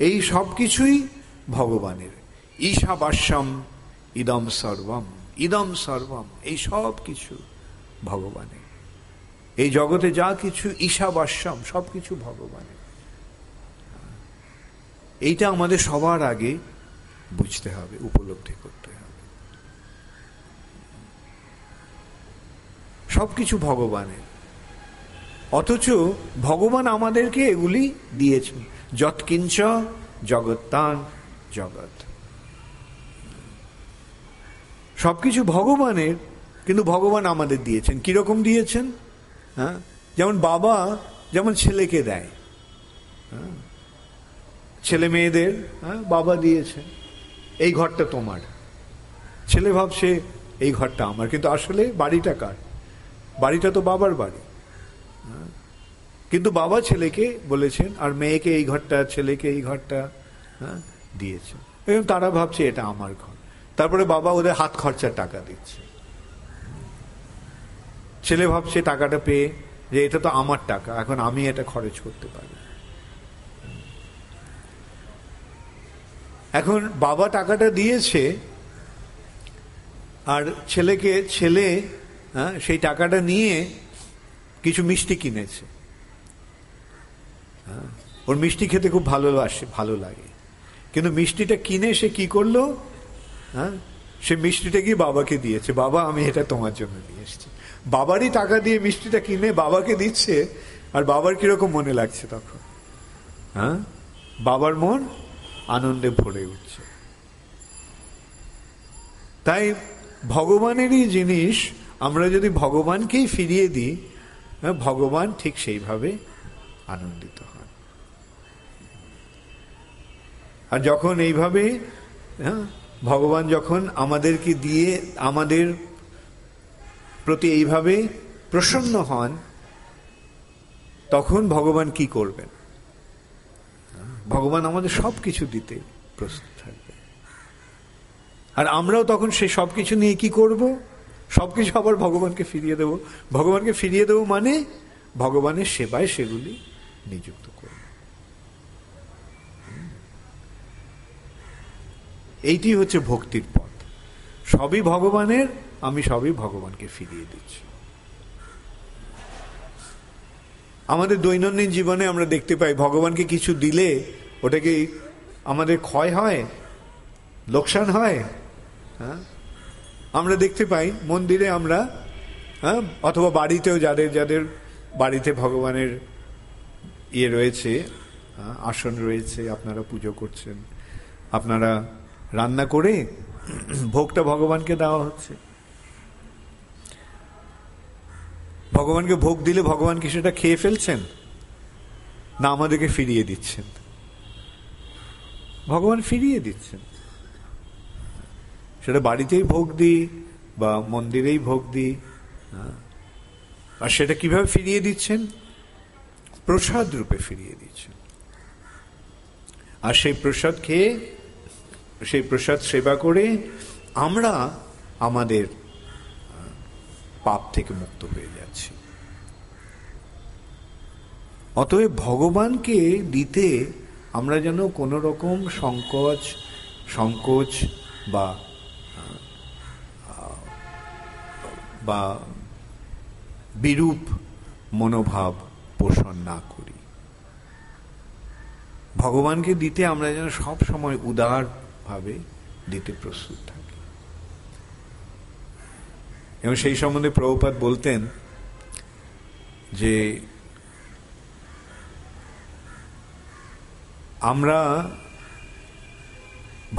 এই সব কিছুই ভগবানের। ঈশাবাস্যম ইদম সর্বম, ইদম সর্বম, এই সব কিছু ভগবানের। এই জগতে যা কিছু ঈশাবাস্যম, সব কিছু ভগবানের। এইটা আমাদের সবার আগে বুঝতে হবে, উপলব্ধি করতে হবে। সবকিছু ভগবানের, অথচ ভগবান আমাদেরকে এগুলি দিয়েছেন। যৎকিঞ্চ জগত্তান জগৎ, সবকিছু ভগবানের, কিন্তু ভগবান আমাদের দিয়েছেন। কিরকম দিয়েছেন? হ্যাঁ, যেমন বাবা যেমন ছেলেকে দেয়, ছেলে মেয়েদের বাবা দিয়েছেন, এই ঘরটা তোমার। ছেলে ভাবছে এই ঘরটা আমার, কিন্তু আসলে বাড়িটা কার? বাড়িটা তো বাবার বাড়ি। কিন্তু বাবা ছেলেকে বলেছেন, আর মেয়েকে এই ঘরটা, ছেলেকে এই ঘরটা দিয়েছেন, এবং তারা ভাবছে এটা আমার ঘর। তারপরে বাবা ওদের হাত খরচার টাকা দিচ্ছে। ছেলে ভাবছে টাকাটা পেয়ে যে এটা তো আমার টাকা, এখন আমি এটা খরচ করতে পারি। এখন বাবা টাকাটা দিয়েছে, আর ছেলেকে, ছেলে সেই টাকাটা নিয়ে কিছু মিষ্টি কিনেছে। ওর মিষ্টি খেতে খুব ভালো লাগে, কিন্তু মিষ্টিটা কিনে সে কি করলো? সে মিষ্টিটা গিয়ে বাবাকে দিয়েছে। বাবা, আমি এটা তোমার জন্য নিয়ে এসেছি। বাবারই টাকা দিয়ে মিষ্টিটা কিনে বাবাকে দিচ্ছে, আর বাবার কিরকম মনে লাগছে তখন? বাবার মন আনন্দে ভরে উঠছে। তাই ভগবানেরই জিনিস আমরা যদি ভগবানকেই ফিরিয়ে দিই, ভগবান ঠিক সেইভাবে আনন্দিত হন। আর যখন এইভাবে ভগবান যখন আমাদেরকে দিয়ে আমাদের প্রতি এইভাবে প্রসন্ন হন, তখন ভগবান কি করবেন? ভগবান আমাদের সবকিছু দিতে প্রস্তুত থাকবে। আর আমরাও তখন সেই সবকিছু নিয়ে কি করব? সবকিছু আবার ভগবানকে ফিরিয়ে দেব। ভগবানকে ফিরিয়ে দেব মানে ভগবানের সেবায় সেগুলি নিযুক্ত করব। এইটি হচ্ছে ভক্তির পথ। সবই ভগবানের, আমি সবই ভগবানকে ফিরিয়ে দিচ্ছি। আমাদের দৈনন্দিন জীবনে আমরা দেখতে পাই, ভগবানকে কিছু দিলে ওটা কি আমাদের ক্ষয় হয়, লোকসান হয়? আমরা দেখতে পাই মন্দিরে আমরা, অথবা বাড়িতেও, যাদের যাদের বাড়িতে ভগবানের ইয়ে রয়েছে, আসন রয়েছে, আপনারা পুজো করছেন, আপনারা রান্না করে ভোগটা ভগবানকে দেওয়া হচ্ছে। ভগবানকে ভোগ দিলে ভগবান কি সেটা খেয়ে ফেলছেন? না, আমাদেরকে ফিরিয়ে দিচ্ছেন। ভগবান ফিরিয়ে দিচ্ছেন। সেটা বাড়িতেই ভোগ দিই বা মন্দিরেই ভোগ দিই, আর সেটা কিভাবে ফিরিয়ে দিচ্ছেন? প্রসাদ রূপে ফিরিয়ে দিচ্ছেন। আর সেই প্রসাদ খেয়ে, সেই প্রসাদ সেবা করে আমরা আমাদের পাপ থেকে মুক্ত হয়ে যাচ্ছি। অতএব ভগবানকে দিতে আমরা যেন কোনো রকম সংকোচ বা বিরূপ মনোভাব পোষণ না করি। ভগবানকে দিতে আমরা যেন সব সময় উদারভাবে দিতে প্রস্তুত থাকি। এবং সেই সম্বন্ধে প্রভুপাদ বলতেন যে আমরা,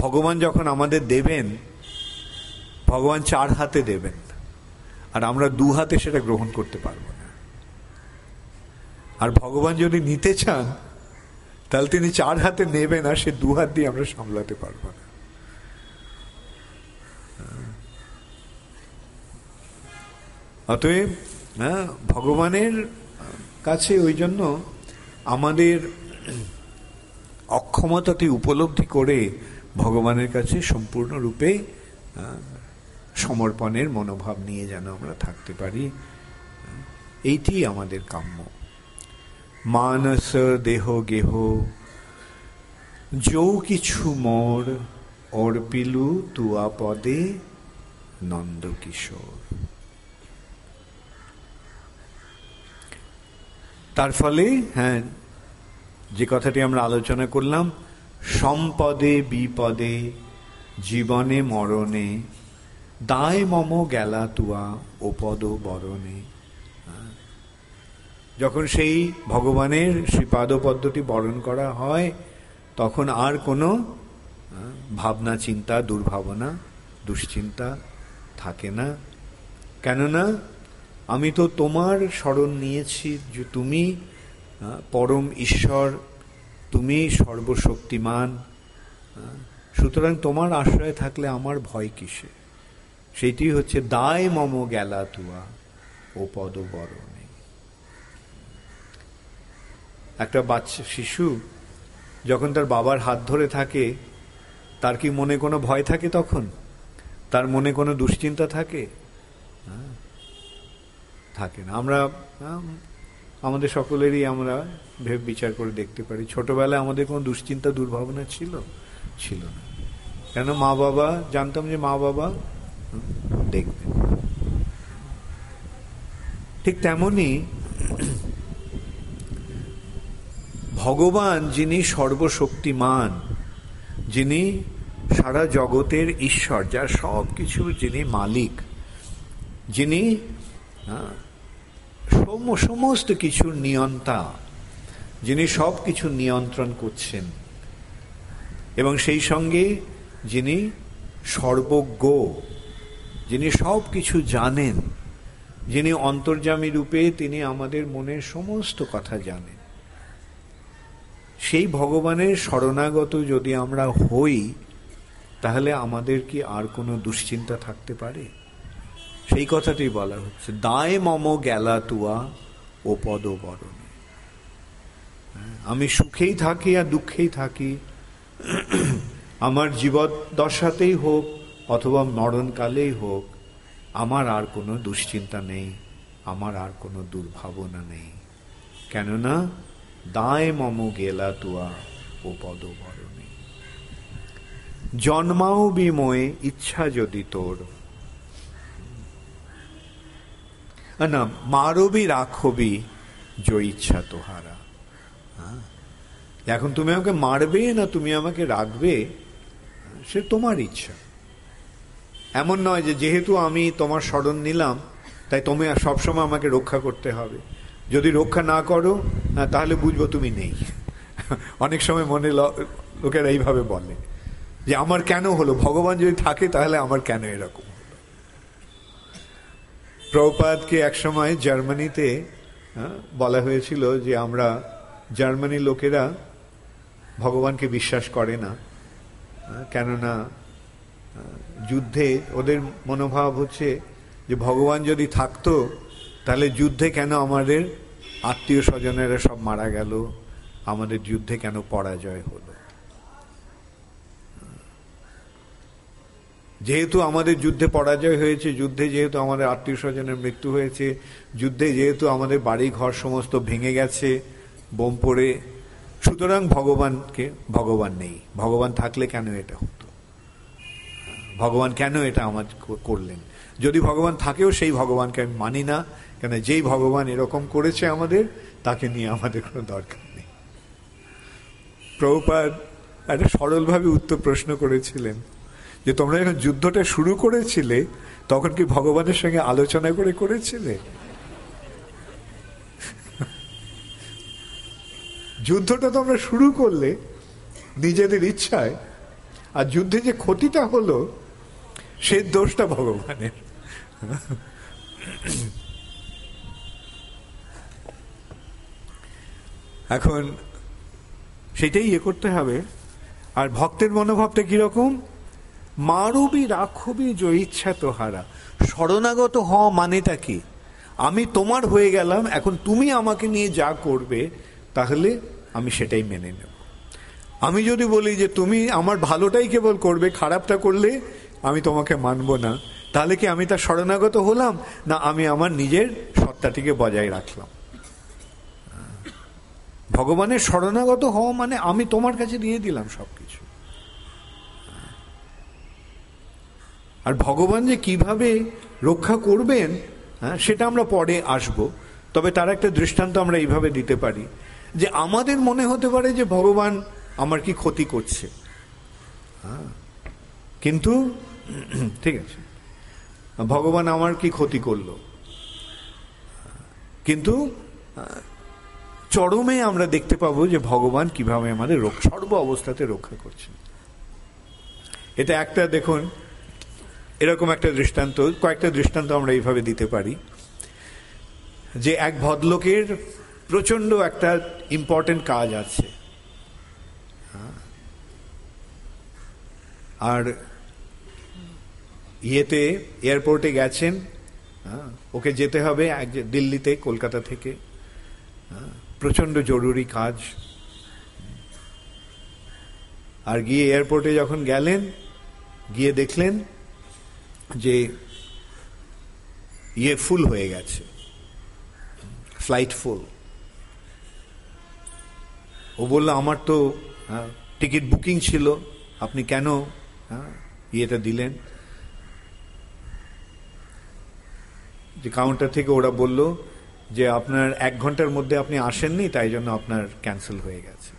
ভগবান যখন আমাদের দেবেন, ভগবান চার হাতে দেবেন, আর আমরা দু হাতে সেটা গ্রহণ করতে পারবো না। আর ভগবান যদি নিতে চান তাহলে তিনি 4 হাতে নেবেন, আর সে 2 হাত দিয়ে আমরা সামলাতে পারবো না। অতএব ভগবানের কাছে ওই জন্য আমাদের অক্ষমতাটি উপলব্ধি করে ভগবানের কাছে সম্পূর্ণরূপে সমর্পণের মনোভাব নিয়ে যেন আমরা থাকতে পারি, এইটি আমাদের কাম্য। মানস দেহ গেহ যৌ কিছু মোর অর্পিলু তুয়া পদে নন্দ কিশোর। তার ফলে যে কথাটি আমরা আলোচনা করলাম, সম্পদে বিপদে জীবনে মরণে দায় মম গেলা তুয়া ও পদ বরণে। যখন সেই ভগবানের শ্রীপাদ পদ্মটি বরণ করা হয় তখন আর কোনো ভাবনা চিন্তা, দুর্ভাবনা, দুশ্চিন্তা থাকে না। কেননা আমি তো তোমার শরণ নিয়েছি, যে তুমি পরম ঈশ্বর, তুমি সর্বশক্তিমান, সুতরাং তোমার আশ্রয়ে থাকলে আমার ভয় কিসে। সেইটি হচ্ছে দায় মম গেলা তুয়া ও পদ বরণে। একটা বাচ্চা শিশু যখন তার বাবার হাত ধরে থাকে, তার কি মনে কোনো ভয় থাকে? তখন তার মনে কোনো দুশ্চিন্তা থাকে? থাকে না। আমরা আমাদের সকলেরই আমরা ভেবে বিচার করে দেখতে পারি, ছোটবেলায় আমাদের কোনো দুশ্চিন্তা, দুর্ভাবনা ছিল না। কেন? মা বাবা, জানতাম যে মা বাবা দেখবেন। ঠিক তেমনি ভগবান, যিনি সর্বশক্তিমান, যিনি সারা জগতের ঈশ্বর, যার সব কিছু যিনি মালিক, যিনি সমস্ত কিছুর নিয়ন্তা, যিনি সব কিছু নিয়ন্ত্রণ করছেন, এবং সেই সঙ্গে যিনি সর্বজ্ঞ, যিনি সব কিছু জানেন, যিনি অন্তর্যামী রূপে তিনি আমাদের মনের সমস্ত কথা জানেন, সেই ভগবানের শরণাগত যদি আমরা হই তাহলে আমাদের কি আর কোনো দুশ্চিন্তা থাকতে পারে? সেই কথাটি বলা হচ্ছে, দায় মম গেলা তুয়া ও পদ বরণে। আমি সুখেই থাকি আর দুঃখেই থাকি, আমার জীবদ্দশাতেই হোক অথবা মরণকালেই হোক, আমার আর কোনো দুশ্চিন্তা নেই, আমার আর কোনো দুর্ভাবনা নেই। কেননা দায় মম গেলা তুয়া ও পদ বরণে। জন্মাও বিময়ে ইচ্ছা যদি তোর, না মারবি রাখবি যে ইচ্ছা তোহারা। এখন তুমি আমাকে মারবে না তুমি আমাকে রাখবে, সে তোমার ইচ্ছা। এমন নয় যে যেহেতু আমি তোমার শরণ নিলাম তাই তুমি সবসময় আমাকে রক্ষা করতে হবে। যদি রক্ষা না করো তাহলে বুঝবো তুমি নেই। অনেক সময় মনে লোকেরা এইভাবে বলে যে আমার কেন হলো, ভগবান যদি থাকে তাহলে আমার কেন এরকম হলো। প্রভুপাদকে একসময় জার্মানিতে বলা হয়েছিল যে আমরা জার্মানির লোকেরা ভগবানকে বিশ্বাস করে না, কেননা যুদ্ধে ওদের মনোভাব হচ্ছে যে ভগবান যদি থাকতো তাহলে যুদ্ধে কেন আমাদের আত্মীয় স্বজনেরা সব মারা গেল, আমাদের যুদ্ধে কেন পরাজয় হলো। যেহেতু আমাদের যুদ্ধে পরাজয় হয়েছে, যুদ্ধে যেহেতু আমাদের আত্মীয় স্বজনের মৃত্যু হয়েছে, যুদ্ধে যেহেতু আমাদের বাড়ি ঘর সমস্ত ভেঙে গেছে বোম পড়ে, সুতরাং ভগবান নেই। ভগবান থাকলে কেন এটা হতো, ভগবান কেন এটা আমার করলেন। যদি ভগবান থাকেও সেই ভগবানকে আমি মানি না, কেন যেই ভগবান এরকম করেছে আমাদের, তাকে নিয়ে আমাদের কোনো দরকার নেই। প্রভুপাদ একটা সরলভাবে উত্তর প্রশ্ন করেছিলেন যে তোমরা যখন যুদ্ধটা শুরু করেছিলে তখন কি ভগবানের সঙ্গে আলোচনা করে করেছিলে? যুদ্ধটা তোমরা শুরু করলে নিজেদের ইচ্ছায়, আর যুদ্ধে যে ক্ষতিটা হলো সে দোষটা ভগবানের। এখন সেটাই করতে হবে। আর ভক্তের মনোভাবটা কিরকম? মারবি রাখবি জয়িচ্ছা তোহারা। শরণাগত হওয়া মানেটা কি? আমি তোমার হয়ে গেলাম, এখন তুমি আমাকে নিয়ে যা করবে তাহলে আমি সেটাই মেনে নেব। আমি যদি বলি যে তুমি আমার ভালোটাই কেবল করবে, খারাপটা করলে আমি তোমাকে মানব না, তাহলে কি আমি তার শরণাগত হলাম, না আমি আমার নিজের সত্তাটিকে বজায় রাখলাম? ভগবানের শরণাগত হওয়া মানে আমি তোমার কাছে দিয়ে দিলাম সবকিছু। আর ভগবান যে কিভাবে রক্ষা করবেন সেটা আমরা পরে আসব। তবে তার একটা দৃষ্টান্ত আমরা এইভাবে দিতে পারি যে আমাদের মনে হতে পারে যে ভগবান আমার কি ক্ষতি করছে, কিন্তু ঠিক আছে, ভগবান আমার কি ক্ষতি করলো, কিন্তু চরমে আমরা দেখতে পাবো যে ভগবান কিভাবে আমাদের সর্ব অবস্থাতে রক্ষা করছেন। এটা একটা দেখুন, এরকম একটা দৃষ্টান্ত, কয়েকটা দৃষ্টান্ত আমরা এইভাবে দিতে পারি যে এক ভদ্রলোকের প্রচন্ড একটা ইম্পর্টেন্ট কাজ আছে, আর এয়ারপোর্টে গেছেন, ওকে যেতে হবে দিল্লিতে কলকাতা থেকে, প্রচন্ড জরুরি কাজ। আর গিয়ে এয়ারপোর্টে যখন গেলেন, গিয়ে দেখলেন যে ফুল হয়ে গেছে, ফ্লাইট ফুল। ও বলল আমার তো টিকিট বুকিং ছিল, আপনি কেন ইয়েটা দিলেন? যে কাউন্টার থেকে ওরা বলল যে আপনার 1 ঘন্টার মধ্যে আপনি আসেননি, তাই জন্য আপনার ক্যান্সেল হয়ে গেছে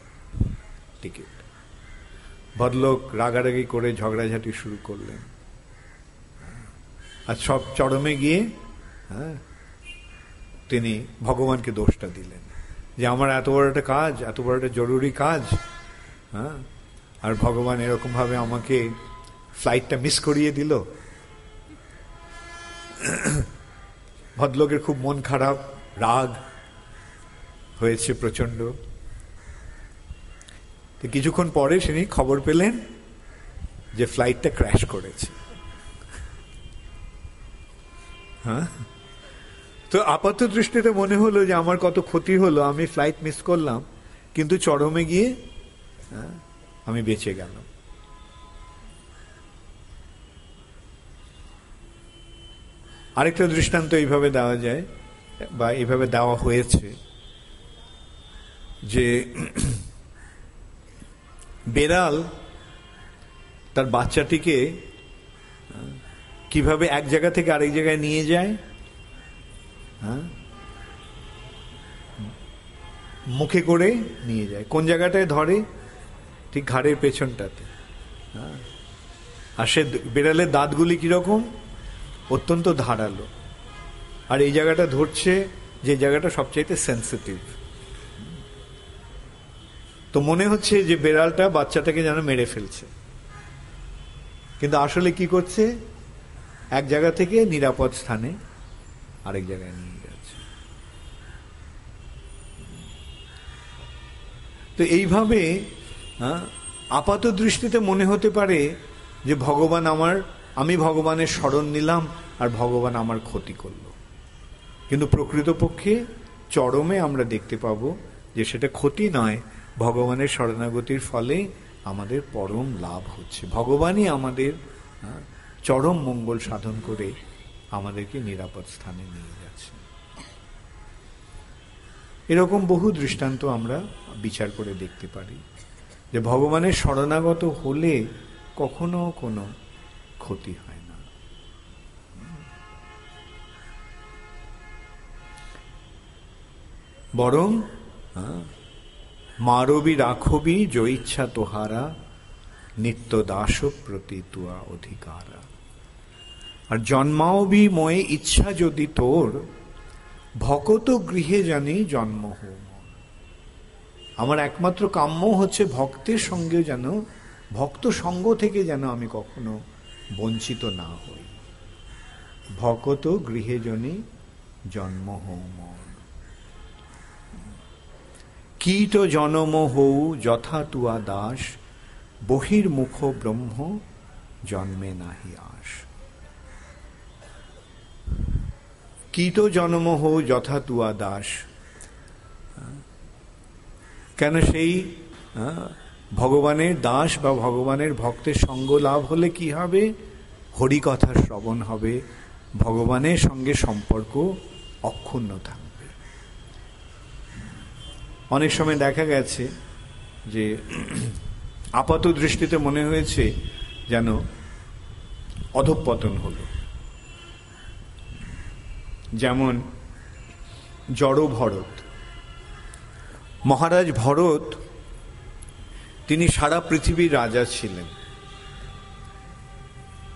টিকিট। ভদ্রলোক রাগারাগি করে ঝগড়াঝাটি শুরু করলেন, আর সব চরমে গিয়ে তিনি ভগবানকে দোষটা দিলেন যে আমার এত বড় একটা কাজ, এত বড় একটা জরুরি কাজ, আর ভগবান এরকম ভাবে আমাকে ফ্লাইটটা মিস করিয়ে দিল। ভদ্রলোকের খুব মন খারাপ, রাগ হয়েছে প্রচন্ড। তো কিছুক্ষণ পরে তিনি খবর পেলেন যে ফ্লাইটটা ক্র্যাশ করেছে। তো আপাত দৃষ্টিতে মনে হলো যে আমার কত ক্ষতি হলো, আমি ফ্লাইট মিস করলাম, কিন্তু চরমে গিয়ে আমি বেঁচে গেলাম। আরেকটা দৃষ্টান্ত এইভাবে দেওয়া যায়, বা এইভাবে দেওয়া হয়েছে, যে বেড়াল তার বাচ্চাটিকে কিভাবে এক জায়গা থেকে আরেক জায়গায় নিয়ে যায়, মুখে করে নিয়ে যায়। কোন জায়গাটায় ধরে? ঠিক ঘাড়ের পেছনটাতে। আর সে বেড়ালের দাঁতগুলি কিরকম? অত্যন্ত ধারালো। আর এই জায়গাটা ধরছে যে জায়গাটা সবচাইতে সেন্সিটিভ। তো মনে হচ্ছে যে বেড়ালটা বাচ্চাটাকে যেন মেরে ফেলছে, কিন্তু আসলে কি করছে? এক জায়গা থেকে নিরাপদ স্থানে আরেক জায়গায় নিয়ে যাচ্ছে। তো এইভাবে আপাত দৃষ্টিতে মনে হতে পারে যে ভগবান আমি ভগবানের শরণ নিলাম আর ভগবান আমার ক্ষতি করল, কিন্তু প্রকৃতপক্ষে চরমে আমরা দেখতে পাবো যে সেটা ক্ষতি নয়, ভগবানের শরণাগতির ফলে আমাদের পরম লাভ হচ্ছে। ভগবানই আমাদের চরম মঙ্গল সাধন করে আমাদেরকে নিরাপদ স্থানে নিয়ে যাচ্ছে। এরকম বহু দৃষ্টান্ত আমরা বিচার করে দেখতে পারি যে ভগবানের শরণাগত হলে কখনো কোনো ক্ষতি হয় না। বরং মারবি রাখবি জয়িচ্ছা তোহারা, নিত্য দাস প্রতি তুয়া অধিকারা। আর জন্মাওবি ময়ে ইচ্ছা যদি তোর, ভকত গৃহে জানি জন্ম হো। আমার একমাত্র কাম্য হচ্ছে ভক্তের সঙ্গে যেন, ভক্ত সঙ্গ থেকে যেন আমি কখনো বঞ্চিত না হই। ভকত গৃহে জনি জন্ম হৌ মন। কীট জনম হৌ যথা তুয়া দাস, বহির্মুখ ব্রহ্ম জন্মে নাহি আস। কীট জন্ম হৌ যথা তুয়া দাস, কেন সেই ভগবানের দাস বা ভগবানের ভক্তের সঙ্গ লাভ হলে কি হবে? হরিকথা শ্রবণ হবে, ভগবানের সঙ্গে সম্পর্ক অক্ষুণ্ণ থাকবে। অনেক সময় দেখা গেছে যে আপাত দৃষ্টিতে মনে হয়েছে যেন অধঃপতন হলো। যেমন জড় ভরত, মহারাজ ভরত তিনি সারা পৃথিবীর রাজা ছিলেন।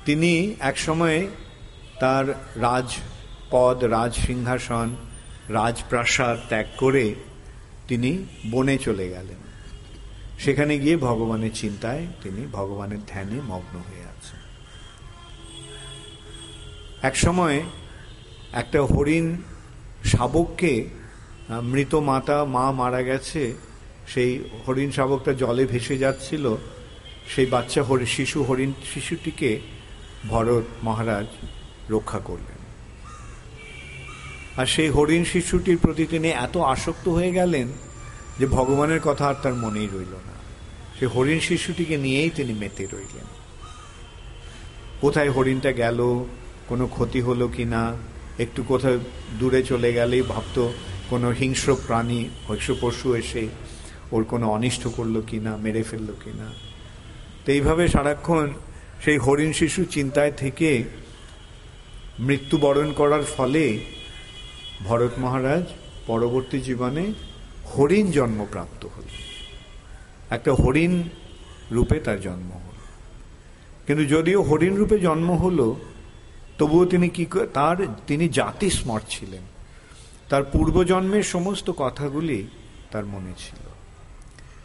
তিনি একসময় তার রাজপদ, রাজ সিংহাসন, রাজপ্রাসাদ ত্যাগ করে তিনি বনে চলে গেলেন। সেখানে গিয়ে ভগবানের চিন্তায় তিনি ভগবানের ধ্যানে মগ্ন হয়ে আছেন। একসময় একটা হরিণ শাবককে, মৃত মা মারা গেছে, সেই হরিণ শাবকটা জলে ভেসে যাচ্ছিল। সেই বাচ্চা হরিণ শিশুটিকে ভরত মহারাজ রক্ষা করলেন। আর সেই হরিণ শিশুটির প্রতি তিনি এত আসক্ত হয়ে গেলেন যে ভগবানের কথা আর তার মনেই রইল না। সেই হরিণ শিশুটিকে নিয়েই তিনি মেতে রইলেন। কোথায় হরিণটা গেল, কোনো ক্ষতি হলো কিনা, একটু কোথাও দূরে চলে গেলেই ভাবত কোনো হিংস্র প্রাণী, হিংস্র পশু এসে ওর কোনো অনিষ্ট করলো কিনা, মেরে ফেললো কিনা। তো এইভাবে সারাক্ষণ সেই হরিণ শিশু চিন্তায় থেকে মৃত্যুবরণ করার ফলে ভরত মহারাজ পরবর্তী জীবনে হরিণ জন্মপ্রাপ্ত হল। একটা হরিণ রূপে তার জন্ম হল। কিন্তু যদিও হরিণ রূপে জন্ম হলো, তবুও তিনি জাতি স্মর ছিলেন। তার পূর্বজন্মের সমস্ত কথাগুলি তার মনে ছিল।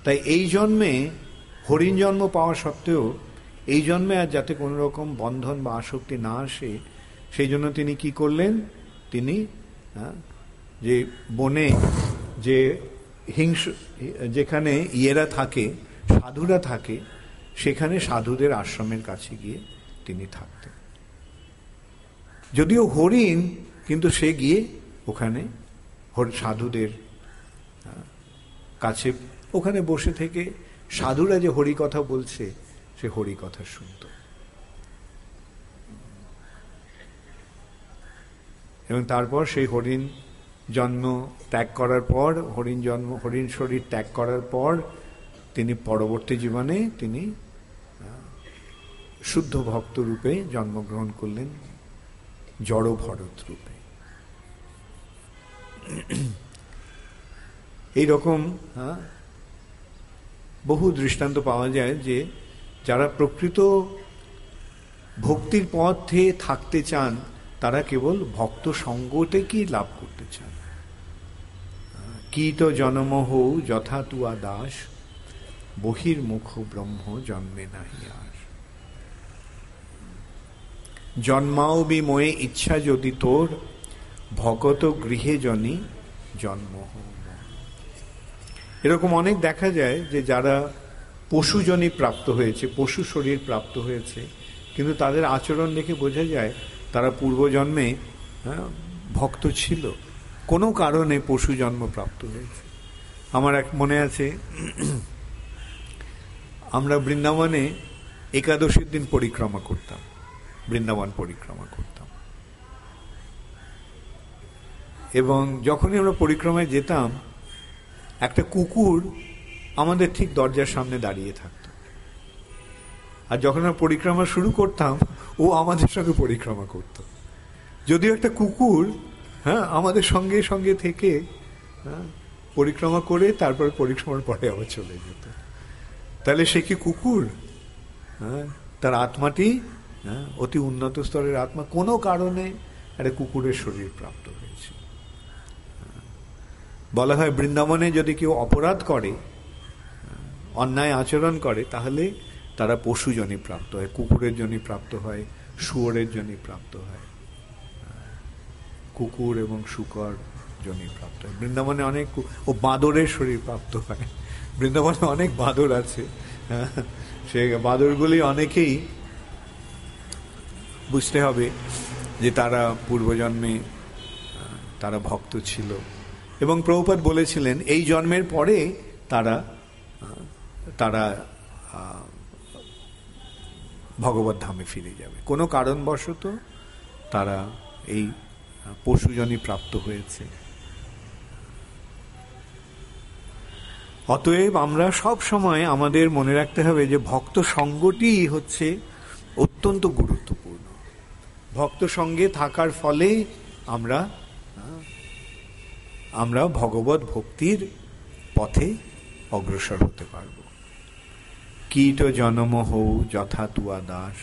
তাই এই জন্মে হরিণ জন্ম পাওয়া সত্ত্বেও এই জন্মে আর যাতে কোনো রকম বন্ধন বা আসক্তি না আসে, সেই জন্য তিনি কি করলেন? তিনি যে বনে যে যেখানে ইয়েরা থাকে, সাধুরা থাকে, সেখানে সাধুদের আশ্রমের কাছে গিয়ে তিনি থাকতেন। যদিও হরিণ, কিন্তু সে গিয়ে ওখানে সাধুদের কাছে ওখানে বসে থেকে সাধুরা যে হরি কথা বলছে সে হরি কথা শুনত। এবং তারপর সেই হরিণ জন্ম ত্যাগ করার পর, হরিণ শরীর ত্যাগ করার পর তিনি পরবর্তী জীবনে তিনি শুদ্ধ ভক্ত রূপে জন্মগ্রহণ করলেন, জড় ভরত রূপে। এইরকম বহু দৃষ্টান্ত পাওয়া যায় যে যারা প্রকৃত ভক্তির পথে থাকতে চান তারা কেবল ভক্ত সঙ্গতেই লাভ করতে চান। কীট জনম হৌ যথা তুয়া দাস, বহির্মুখ ব্রহ্ম জন্মে নাহি আস। জন্মাও বিময়ে ইচ্ছা যদি তোর, ভগত গৃহে জনি জন্ম হৌ। এরকম অনেক দেখা যায় যে যারা পশুজনী প্রাপ্ত হয়েছে, পশু শরীর প্রাপ্ত হয়েছে, কিন্তু তাদের আচরণ দেখে বোঝা যায় তারা পূর্বজন্মে ভক্ত ছিল, কোনো কারণে পশু জন্ম প্রাপ্ত হয়েছে। আমার এক মনে আছে, আমরা বৃন্দাবনে একাদশীর দিন পরিক্রমা করতাম, বৃন্দাবন পরিক্রমা করতাম। এবং যখনই আমরা পরিক্রমায় যেতাম, একটা কুকুর আমাদের ঠিক দরজার সামনে দাঁড়িয়ে থাকত। আর যখন আমরা পরিক্রমা শুরু করতাম, ও আমাদের সঙ্গে পরিক্রমা করত। যদিও একটা কুকুর আমাদের সঙ্গে সঙ্গে থেকে পরিক্রমা করে তারপর পরিক্রমার পরে আবার চলে যেত। তাহলে সে কি কুকুর? তার আত্মাটি অতি উন্নত স্তরের আত্মা, কোনো কারণে একটা কুকুরের শরীর প্রাপ্ত হয়েছে। বলা হয় বৃন্দাবনে যদি কেউ অপরাধ করে, অন্যায় আচরণ করে, তাহলে তারা পশুজনী প্রাপ্ত হয়, কুকুরের জন্য প্রাপ্ত হয়, শুয়োরের জন্য প্রাপ্ত হয়। কুকুর এবং শূকর জনি প্রাপ্ত হয়। বৃন্দাবনে অনেক ও বাঁদরের শরীর প্রাপ্ত হয়। বৃন্দাবনে অনেক বাঁদর আছে, সে বাঁদরগুলি অনেকেই বুঝতে হবে যে তারা পূর্বজন্মে তারা ভক্ত ছিল, এবং প্রভুপাদ বলেছিলেন এই জন্মের পরে তারা তারা ভগবত ধামে ফিরে যাবে। কোনো কারণবশত তারা এই পশুজনি প্রাপ্ত হয়েছে। অতএব আমরা সব সময় আমাদের মনে রাখতে হবে যে ভক্ত সঙ্গটি হচ্ছে অত্যন্ত গুরুত্বপূর্ণ। ভক্ত সঙ্গে থাকার ফলে আমরা ভগবত ভক্তির পথে অগ্রসর হতে পারব। কীট জনম হৌ যথা তুয়া দাস,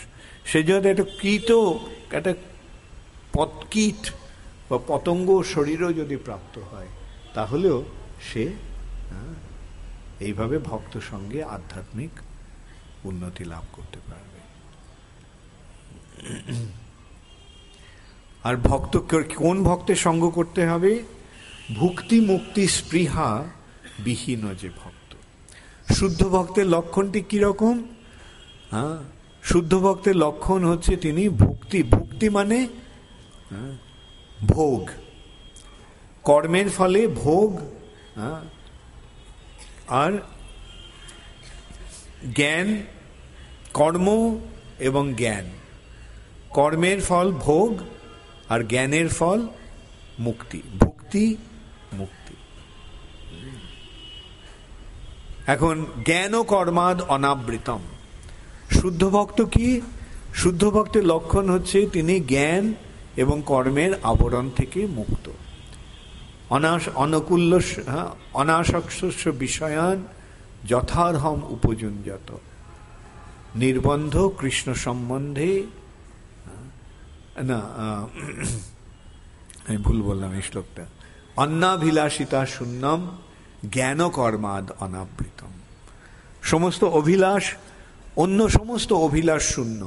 সে যদি একটা কীট বা পতঙ্গ শরীরও যদি প্রাপ্ত হয়, তাহলেও সে এইভাবে ভক্ত সঙ্গে আধ্যাত্মিক উন্নতি লাভ করতে পারবে। আর ভক্ত কোন ভক্তের সঙ্গ করতে হবে? ভুক্তি মুক্তি স্পৃহা বিহীন যে ভক্ত। শুদ্ধ ভক্তের লক্ষণটি কিরকম? শুদ্ধ ভক্তের লক্ষণ হচ্ছে তিনি ভুক্তি মানে ভোগ, কর্মের ফলে ভোগ, আর জ্ঞান, কর্ম এবং জ্ঞান। কর্মের ফল ভোগ আর জ্ঞানের ফল মুক্তি, ভুক্তি মুক্তি। এখন জ্ঞান ও কর্মাদ অনাবৃতম। শুদ্ধ ভক্ত কি? শুদ্ধ ভক্তের লক্ষণ হচ্ছে তিনি জ্ঞান এবং কর্মের আবরণ থেকে মুক্ত। অনাসক্ত বিষয়ান যথার্হম উপযুঞ্জত, নির্বন্ধ কৃষ্ণ সম্বন্ধে, না আমি ভুল বললাম এই শ্লোকটা, অন্নাভিলাষিতা শূন্যম জ্ঞান কর্মাদ অনাবৃতম। সমস্ত অভিলাষ, অন্য সমস্ত অভিলাষ শূন্য।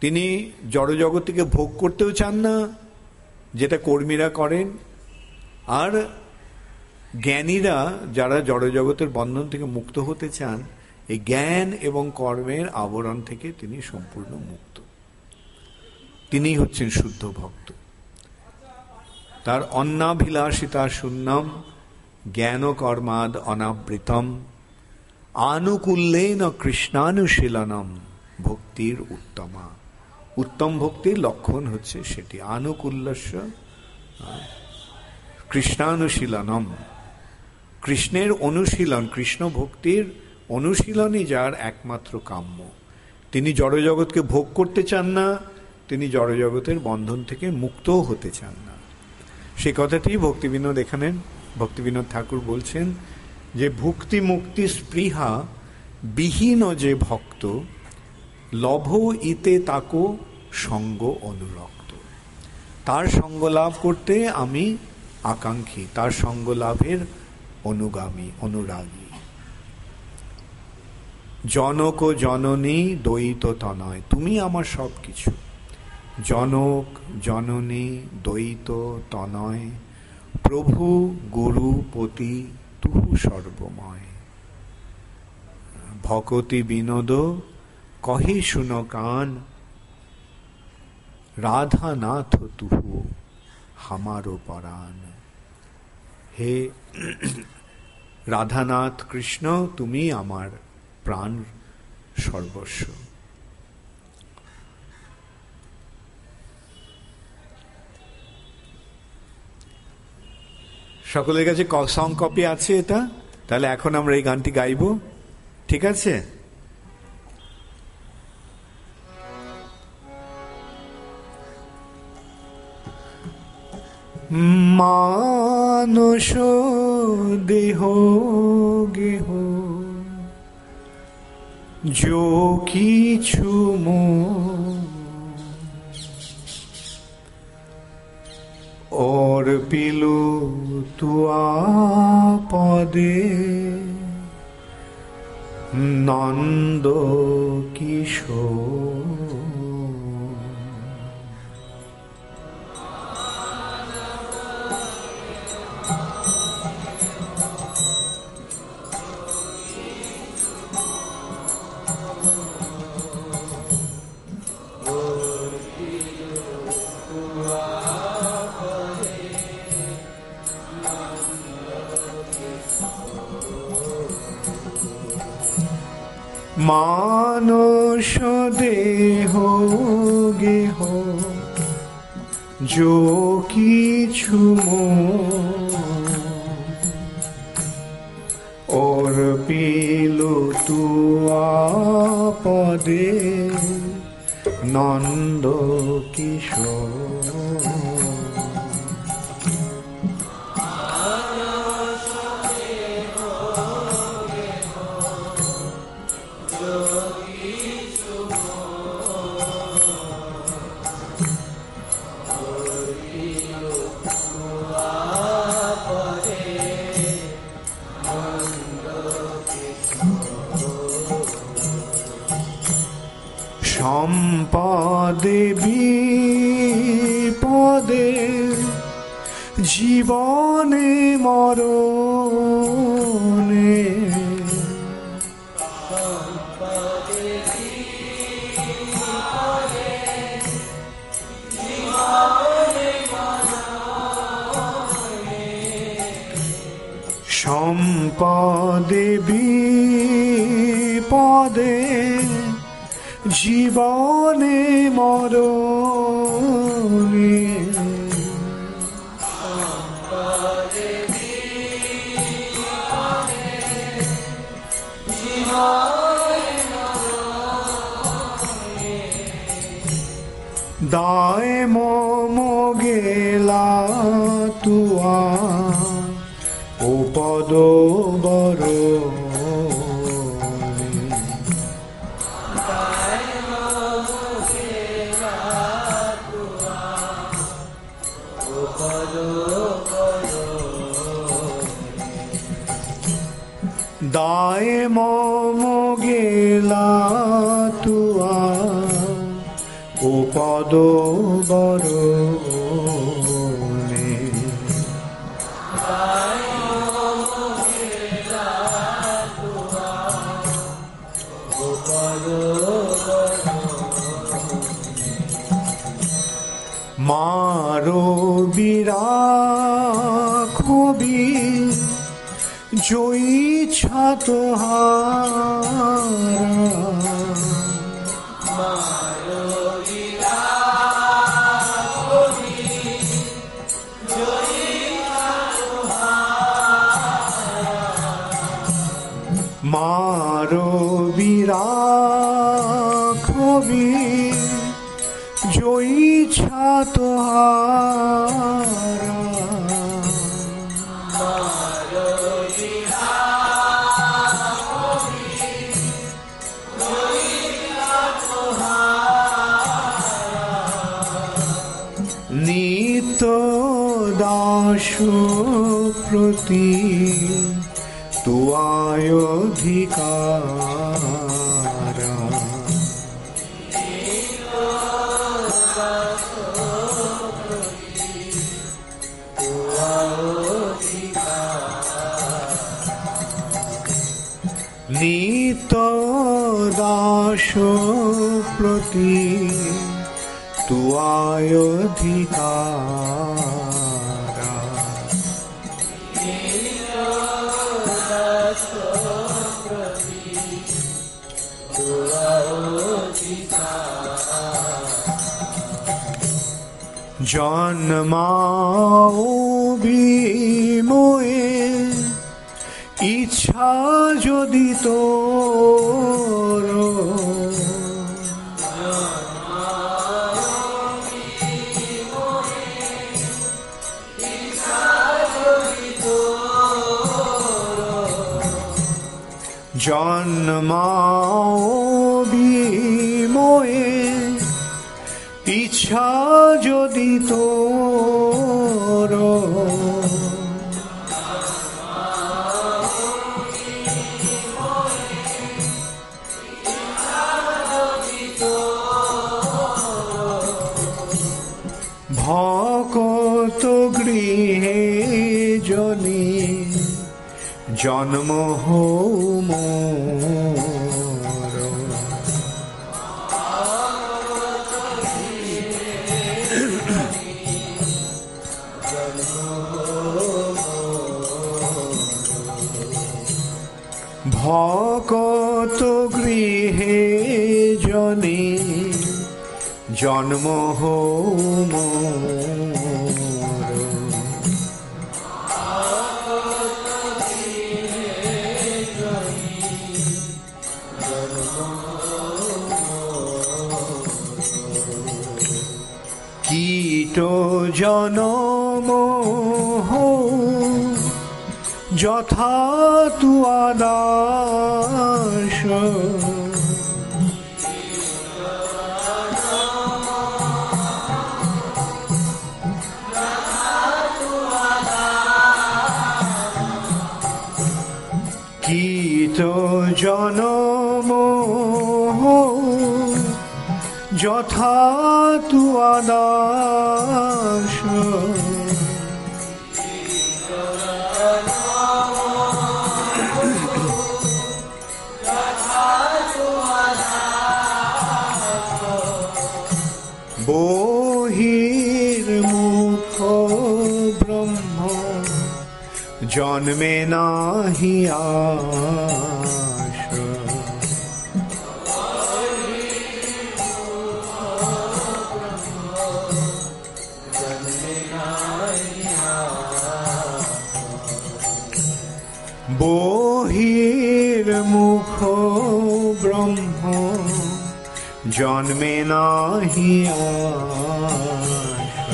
তিনি জড়জগৎকে ভোগ করতেও চান না, যেটা কর্মীরা করেন, আর জ্ঞানীরা যারা জড়জগতের বন্ধন থেকে মুক্ত হতে চান, এই জ্ঞান এবং কর্মের আবরণ থেকে তিনি সম্পূর্ণ মুক্ত। তিনি হচ্ছেন শুদ্ধ ভক্ত। তার অন্নাভিলাষিতা শূন্যম জ্ঞান কর্মাদ অনাবৃতম আনুকূল্যেন কৃষ্ণানুশীলনম ভক্তির উত্তমা। উত্তম ভক্তির লক্ষণ হচ্ছে সেটি, আনুকূল্যস্য কৃষ্ণানুশীলনম। কৃষ্ণের অনুশীলন, কৃষ্ণ ভক্তির অনুশীলনই যার একমাত্র কাম্য। তিনি জড়জগৎকে ভোগ করতে চান না, তিনি জড়জগতের বন্ধন থেকে মুক্তও হতে চান না। সে কথাটি ভক্তিবিনোদ এখানে ভক্তিবিনোদ ঠাকুর বলছেন যে ভুক্তি মুক্তি স্পৃহা বিহীন যে ভক্ত লভ ইতে তাকো সঙ্গ অনুরক্ত। তার সঙ্গ লাভ করতে আমি আকাঙ্ক্ষী, তার সঙ্গ লাভের অনুগামী, অনুরাগী। জনক ও জননী দ্বৈত তনয়, তুমি আমার সব কিছু। জনক জননী দ্বৈত তনয় প্রভু গুরু পতি তুহু সর্বময়। ভকতি বিনোদ কহে শুন কান রাধা নাথ তুহু হামারো পরাণ। হে রাধানাথ কৃষ্ণ, তুমি আমার প্রাণ সর্বস্ব। সকলের কাছে সং কপি আছে এটা? তাহলে এখন আমরা এই গানটি গাইব, ঠিক আছে? মানস দেহ গেহ যো কিছু অর্পিলু তুয়া পদে নন্দ কিশোর। মানস দেহ গেহ যো কিছু অর্পিল তুয়া পদে নন্দ কিশোর। সম্পদে বিপদে জীবনে মরণে সম্পদে বিপদে জীবনে মরণে দায় মম গেলা তুয়া ও পদ বড় দায় মম গেলা তুয়া ও পদ বরণে মারো বিরাখবি জয়ী ছাতহারা মারো বিরাখবি জয়ী ছাতহারা নিত্য দাস প্রতি তুয়ায় অধিকার নিত্য দাস প্রতি তুয়ায় অধিকার জন্মাও বিময়ে ইচ্ছা যদি তোর জন্মাও বিময়ে ইচ্ছা যদি তোর ভকত গৃহে জনি জন্ম হোম ভকত গৃহে জনে জন্ম মোর। কীট জনম যথা তু আদাস, কীট জনম যথা তু আদাস, বহির্মুখ ব্রহ্ম জন্মে নাহি আশ, বহির্মুখ ব্রহ্ম জন্মে নাহি আশ,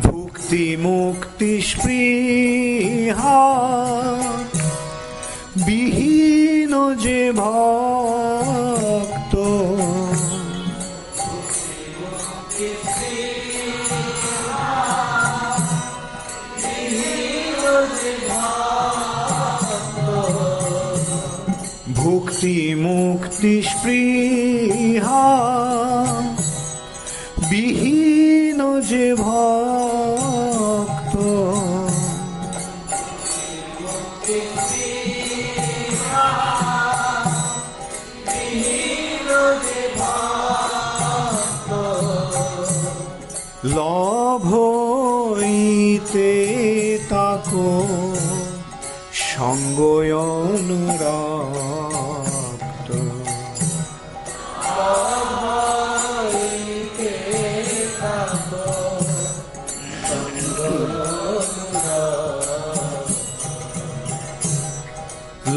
ভুক্তি মুক্তি স্পৃহা বিহীন যে ভক্ত, ভুক্তি মুক্তি স্পৃহা বিহীন যে ভক্ত, লভ হইতে তাকো সঙ্গ অনুরক্ত,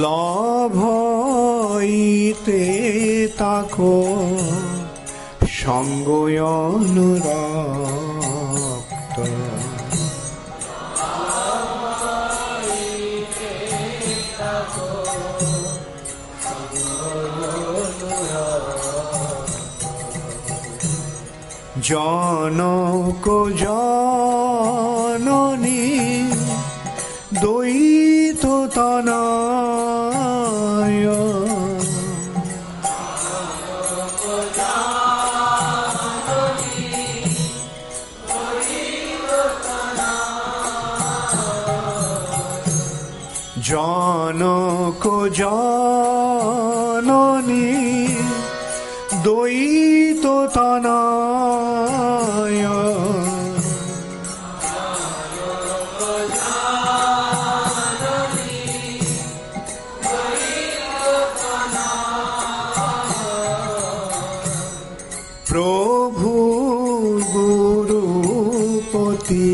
লভ হইতে তাকো সঙ্গ অনুরক্ত, জনক জননী দ্বৈত তনয়, জনক জননী দ্বৈত তনয়, প্রভু গুরুপতি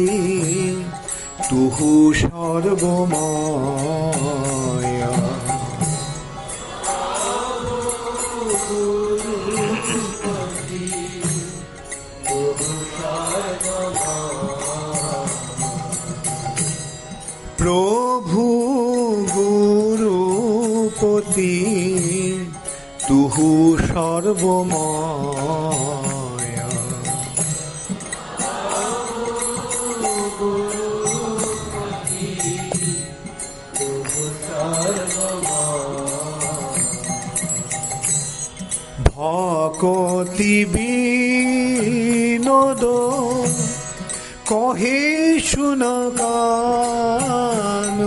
তুহু সর্বময়, প্রভু গুরুপতি তুহু সর্বময়, ভকতি বিনোদ কহে শুনকান,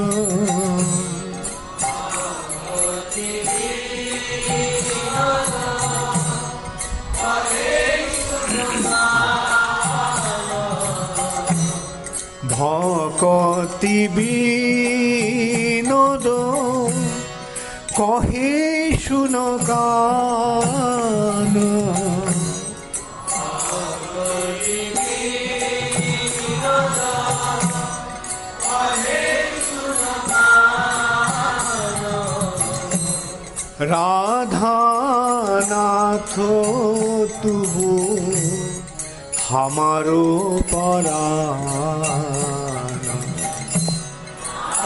বিনোদ কহে শুন গান, राधा नाथ तुहु हमारो परान, राधा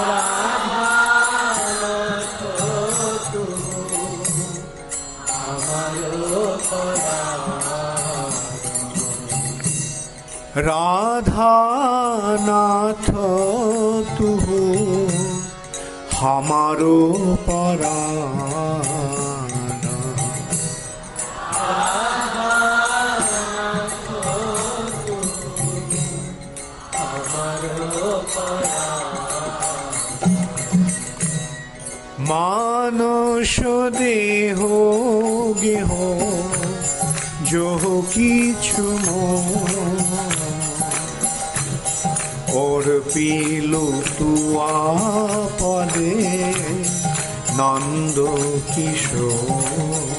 नाथ तुहु हमारो परान, राधा नाथ तुहु हमारो परान, मानस देह गेह जो किछु और पीलु तुआ पदे नंद किशोर,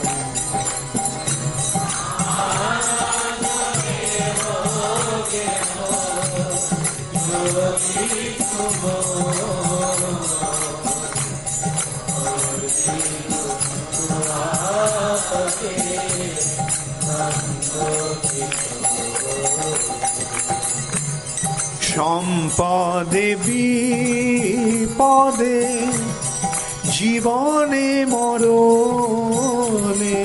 সম্পদে বিপদে জীবনে মরণে,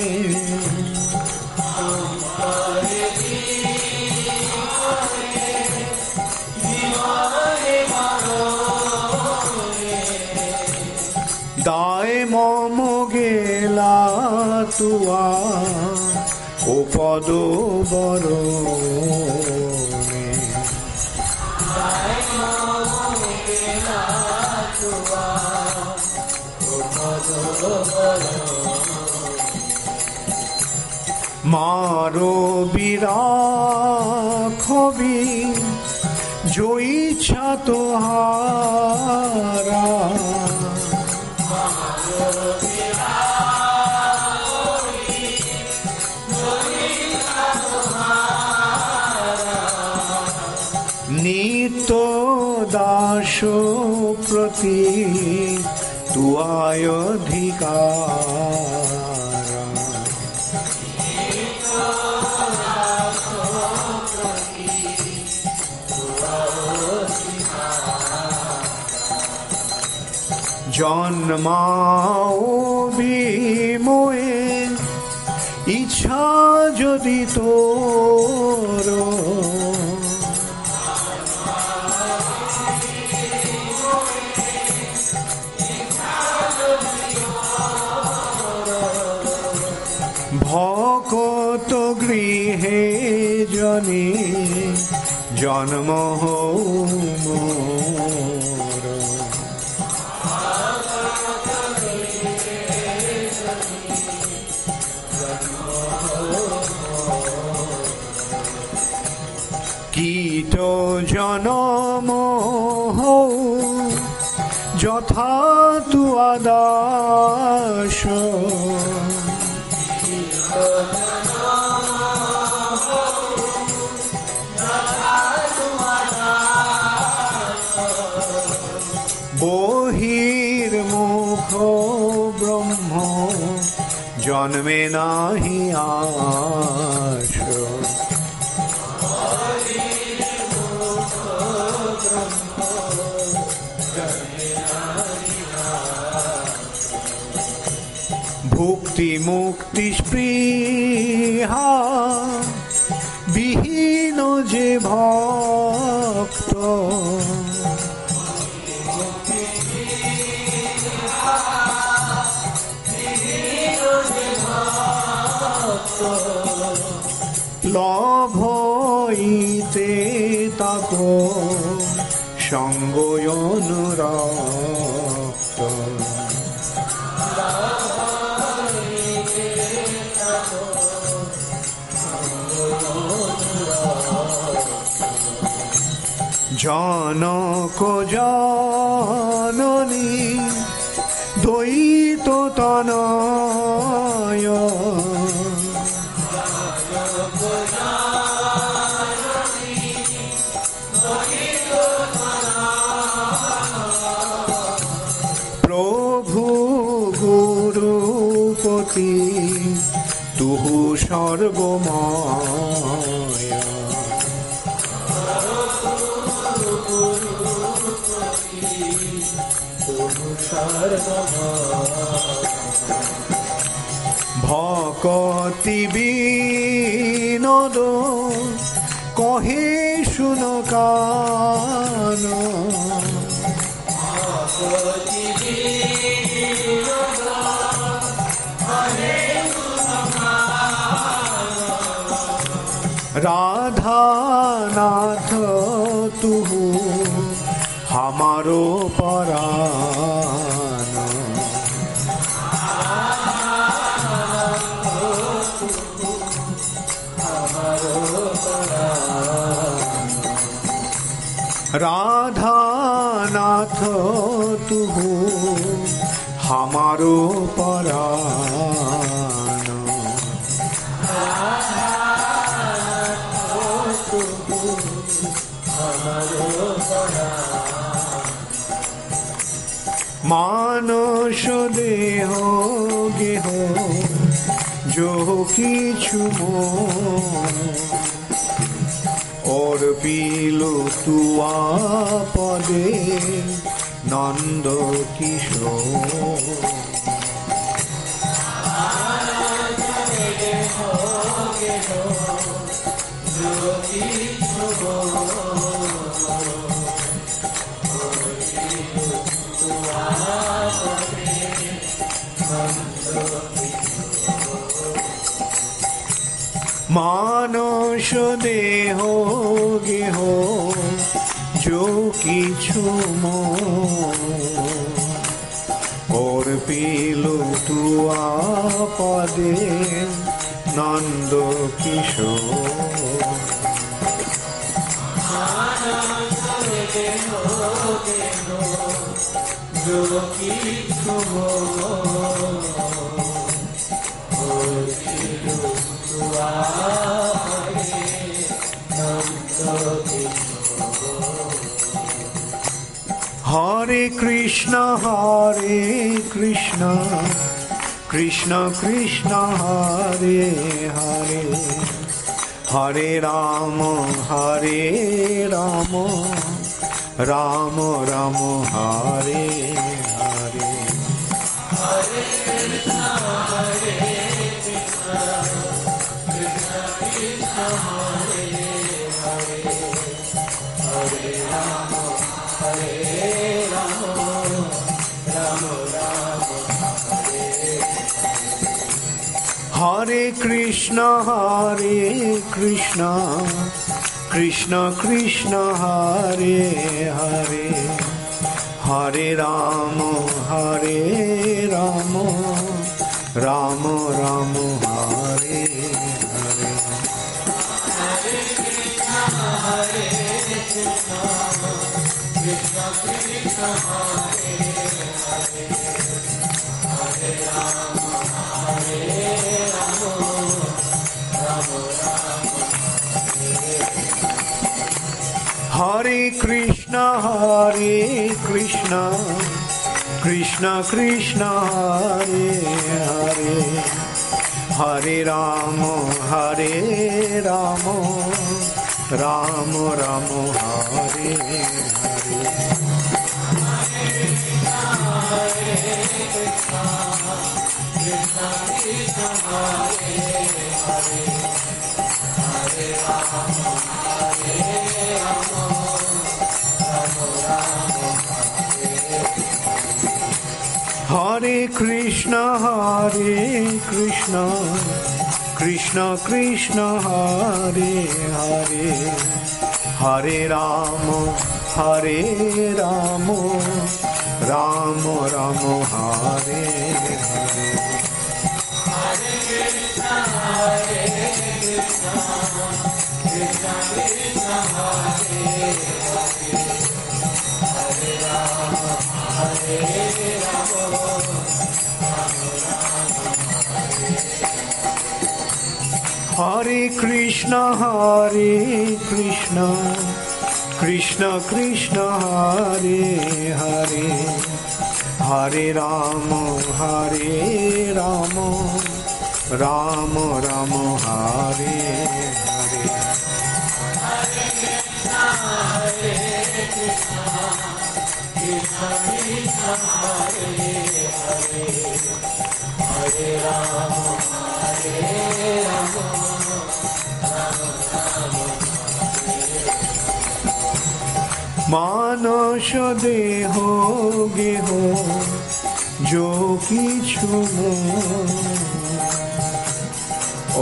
দায় মম গেলা তুয়া ও পদ বরণে, মারো বিরাখবি जो इच्छा तोहारा, नित्य दास प्रति तुआय अधिकार, জন্মাও বিময়ে ইচ্ছা যদি তোর, ভকত গৃহে জনে জন্ম হও মোর, কীট জনম হও যথা তুয়া দাস, বহির্মুখ ব্রহ্ম জন্মে নাহি আশ, ভুক্তি মুক্তি স্পৃহা বিহীন যে ভক্ত, লভইতে তাকো সঙ্গ অনুরক্ত, জনক জননী দ্বৈত তনয় প্রভু গুরুপতি তুহু সর্বময় ভকতি বিনোদ কহে শুন কান রাধা নাথ তুহু हमारो परान राधा नाथ तुहु हमारो परान मानस देह गेह जो किछु और पीलो तुआ पदे नंद किशोर मानस देह गेह जो किछु और पीलो तुआ पदे नंद किशोर जो किछु हरे कृष्ण कृष्ण कृष्ण हरे हरे हरे राम राम राम हरे हरे हरे कृष्ण कृष्ण कृष्ण हरे हरे हरे राम राम राम हरे हरे कृष्ण कृष्ण कृष्ण हरे हरे हरे राम राम राम हरे हरे हरे कृष्ण कृष्ण कृष्ण हरे हरे हरे राम राम राम हरे Krishna Krishna Krishna Hare Hare Hare Ram Ram Ram Ram Hare Hare Hare Krishna Krishna Krishna Hare Hare Hare Ram Ram Ram Hare Hare Hare Krishna Hare Krishna, Krishna Krishna, Hare Hare, Hare Rama, Rama Rama, Hare Hare. Hare Krishna, Krishna Krishna, Hare Hare, Hare Rama, Rama Rama, मानस देह गेह जो किछु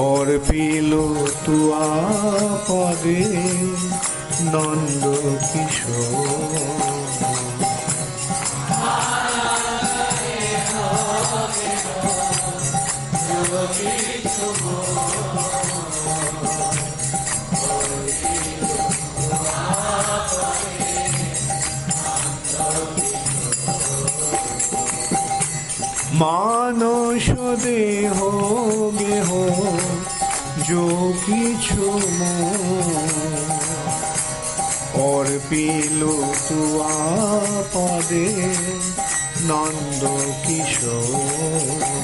और पीलो तुआ पदे नंद किशोर। मानस देह गेह जो किछु और पीलो तुआ पदे नंद किशोर।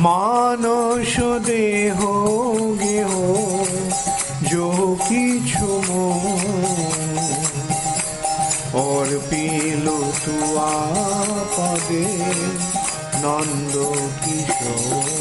मानस देह गेह जो किछु और पीलो तुआ पदे नंद किशोर।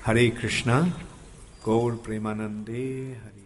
हरे कृष्णा, गौर प्रेमानंदे हरे।